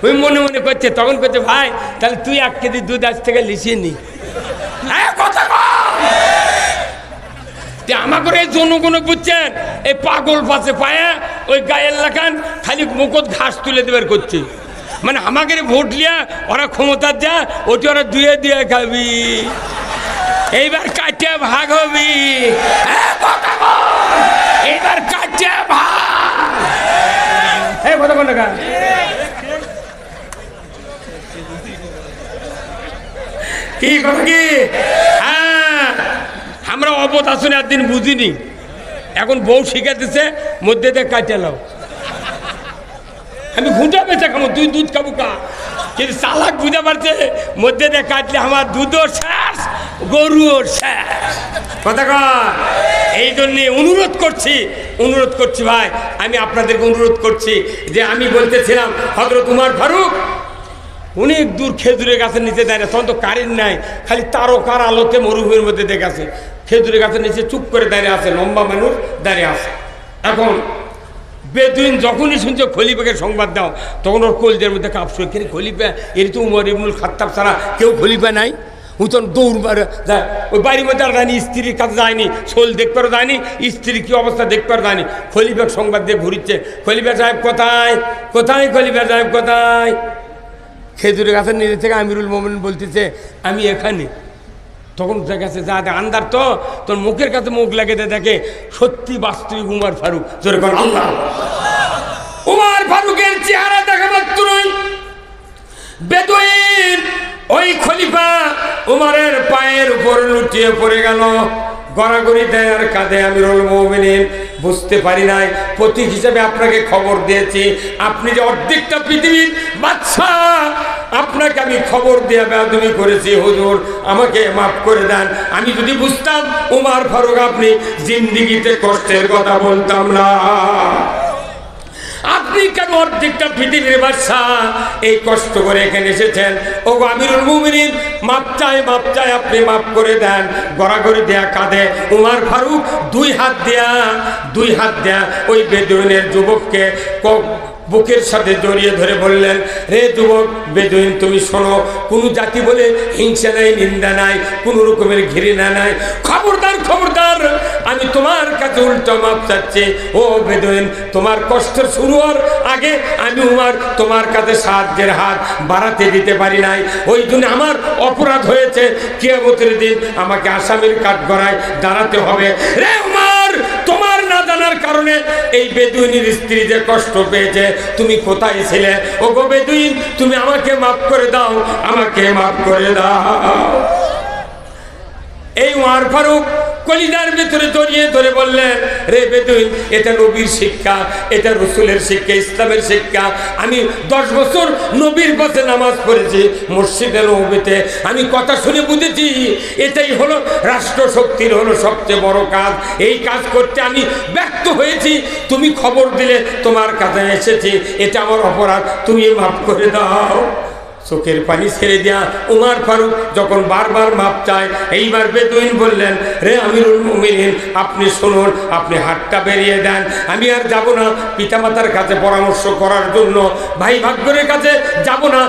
Speaker 1: ওই মনে মনে করছে। তখন করছে ভাই তাহলে তুই 1 কেজি দুধ আজ থেকে লিখিয়ে নি। আমাকে এই জনগণ বুঝছেন, এই পাগল পাশে পায়া ওই গায়ের লাগান খালি মুখত ঘাস তুলে দেবার করছে। মানে আমাকে ভোট লিয়া ওরা ক্ষমতার যা, ওটি ওরা দুয়ে দিয়ে খাবি, এইবার কাটিয়া ভাগ হবি, এইবার কাটিয়া ভাগ। এই কথা কোন টাকা? কি কথা কি? হ্যাঁ, আমরা অবধ আসুন একদিন বুঝিনি, এখন বউ শিখে দিচ্ছে মধ্যে দিয়ে কাটিয়ে লাও। আমি ঘুঁটা বেঁচে খাবো, তুই দুধ খাবো কা। কিন্তু চালাক বুঝতে পারছে মধ্যে দিয়ে কাটলে আমার দুধও শেষ, গরুও শেষ। কথা কয় এই জন্যে অনুরোধ করছি ভাই, আমি আপনাদেরকে অনুরোধ করছি যে আমি বলতেছিলাম হযরত উমর ফারুক অনেক দূর খেজুরের গাছের নিচে দাঁড়িয়ে, তখন তো কারেন্ট নাই, খালি তারকার আলোতে মরুভূমির মধ্যে দেখেছে। খেজুরের গাছের নিচে চুপ করে দাঁড়িয়ে আছে, লম্বা মানুষ দাঁড়িয়ে আছে। এখন বেদুইন যখনই শুনছে খলিফাকে সংবাদ দাও, তখন ওর কলজের মধ্যে কাঁপছে, এখানে খলিফা, এর তো উমর ইবনুল খাত্তাব ছাড়া কেউ খলিফা নাই। উতন দৌড় যায়, ওই বাড়ির মধ্যে আর যায়নি, স্ত্রীর কাছে যায়নি, শোল দেখতে যায়নি, স্ত্রীর কি অবস্থা দেখতে যায়নি। খলিফার সংবাদ দিয়ে ঘুরিচ্ছে, খলিফা সাহেব কোথায়, কোথায় খলিফা সাহেব কোথায়? খেজুরের গাছের নিচে থেকে আমিরুল মোমিনিন বলতেছে আমি এখানে। তখন গেছে যা আন্দার তো তোর মুখের কাছে মুখ লাগে দেখে সত্যি বাস্তবিক উমর ফারুক। জোরে কর আল্লাহ। উমর ফারুকের চেহারা দেখা মাত্রই বেদুইন ওই খলিফা উমরের পায়ের উপর লুটিয়ে পড়ে গেল, গড়াগড়ি দেয় আর কাঁদে। আমিরুল মুমিনিন বুঝতে পারি নাই, প্রতীক হিসেবে আপনাকে খবর দিয়েছি, আপনি যে অর্ধেকটা পৃথিবীর বাদশা, আপনাকে আমি খবর দিয়ে বেয়াদবি করেছি, হুজুর আমাকে মাফ করে দেন। আমি যদি বুঝতাম উমর ফারুক আপনি জিন্দেগিতে কষ্টের কথা বলতাম না। আপনি কেন অর্ধেকটা পৃথিবীর বাদশা এই কষ্ট করে এখানে এসেছেন? ও আমিরুল মুমিনিন মাপ চাই, আপনি মাফ করে দেন। গড়াগড়ি দেয়া কাঁদে। উমর ফারুক দুই হাত দেয়া ওই বেদুইনের যুবককে বুকের সাথে জড়িয়ে ধরে বললেন, রে যুবক বেদুইন তুমি শোনো, কোনো জাতি বলে হিংসা নাই, নিন্দা নাই, কোনো রকমের ঘৃণা নাই। খবরদার আমি তোমার কাছে উল্টো মাপ চাচ্ছি। ও বেদুইন, তোমার কষ্ট শুরু হওয়ার আগে আমি উমর তোমার কাছে সাহায্যের হাত বাড়াতে দিতে পারি নাই, ওই জন্য আমার অপরাধ হয়েছে। কিয়ামতের দিন আমাকে আসামির কাঠগড়ায় দাঁড়াতে হবে। রে উমর, তোমার না জানার কারণে এই বেদুইনের স্ত্রী যে কষ্ট পেয়েছে, তুমি কোথায় ছিলে? ও গো বেদুইন, তুমি আমাকে মাফ করে দাও, আমাকে মাফ করে দাও। এই উমর ফারুক কলিজার ভিতরে জড়িয়ে ধরে বললেন, রে বেদুইন, এটা নবীর শিক্ষা, এটা রসুলের শিক্ষা, ইসলামের শিক্ষা। আমি 10 বছর নবীর পথে নামাজ পড়েছি মসজিদে নববীতে, আমি কথা শুনে বুঝেছি এটাই হলো রাষ্ট্র শক্তির হলো সবচেয়ে বড় কাজ। এই কাজ করতে আমি ব্যর্থ হয়েছি, তুমি খবর দিলে তোমার কাছে এসেছি, এটা আমার অপরাধ, তুমি মাফ করে দাও। চোখের পানি ছেড়ে দেয়া উমর ফারুক যখন বারবার মাপ চায়, এইবার বেদুইন বললেন, রে আমিরুল মুমিনিন আপনি শুনুন, আপনি হাতটা বেরিয়ে দেন, আমি আর যাব না পিতামাতার কাছে পরামর্শ করার জন্য, ভাই ভাগ্যের কাছে যাব না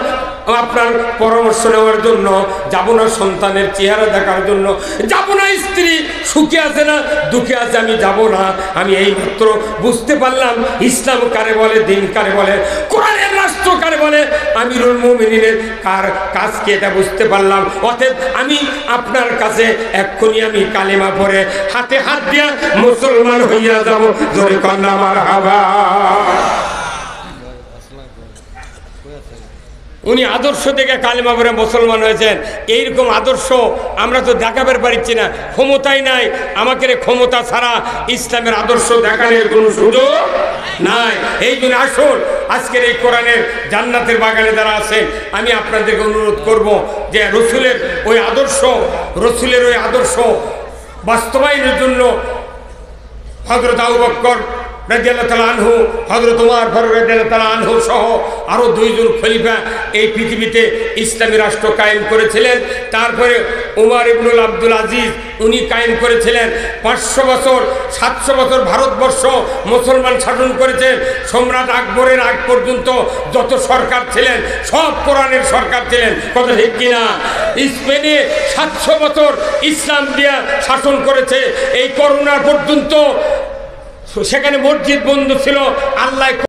Speaker 1: আপনার পরামর্শ নেওয়ার জন্য, যাব না সন্তানের চেহারা দেখার জন্য, যাব না স্ত্রী সুখে আছে না দুঃখে আছে, আমি যাব না। আমি এই মাত্র বুঝতে পারলাম ইসলাম কারে বলে, দিন কারে বলে, কোরআনের রাষ্ট্র কারে বলে, আমিরুল মুমিনিনের কার কাজ কি এটা বুঝতে পারলাম। অতএব আমি আপনার কাছে এক্ষুনি আমি কালেমা পড়ে হাতে হাত দিয়া মুসলমান হইয়া যাব। জোরে কন্যা মারহাবা। উনি আদর্শ থেকে কালেমা পড়ে মুসলমান হয়েছেন। এইরকম আদর্শ আমরা তো দেখাবার পারছি না, ক্ষমতাই নাই। আমাকে ক্ষমতা ছাড়া ইসলামের আদর্শ দেখানোর কোনো সুযোগ নাই। এই জন্য আসুন আজকের এই কোরআনের জান্নাতের বাগানে যারা আছেন, আমি আপনাদেরকে অনুরোধ করব যে রসুলের ওই আদর্শ বাস্তবায়নের জন্য হযরত আবু বকর রাদিয়াল্লাহু তাআলা আনহু, হযরত ওমর ফারুক রাদিয়াল্লাহু তাআলা আনহু সহ আরও 2 জন খলিফা এই পৃথিবীতে ইসলামী রাষ্ট্র কায়েম করেছিলেন। তারপরে ওমর ইবনুল আব্দুল আজিজ উনি কায়েম করেছিলেন। 500 বছর 700 বছর ভারতবর্ষ মুসলমান শাসন করেছেন। সম্রাট আকবরের আগ পর্যন্ত যত সরকার ছিলেন সব কোরআনের সরকার ছিলেন, কথা ঠিক কিনা? স্পেনে 700 বছর ইসলাম দিয়া শাসন করেছে। এই করোনা পর্যন্ত সেখানে মসজিদ বন্ধ ছিল। আল্লাহ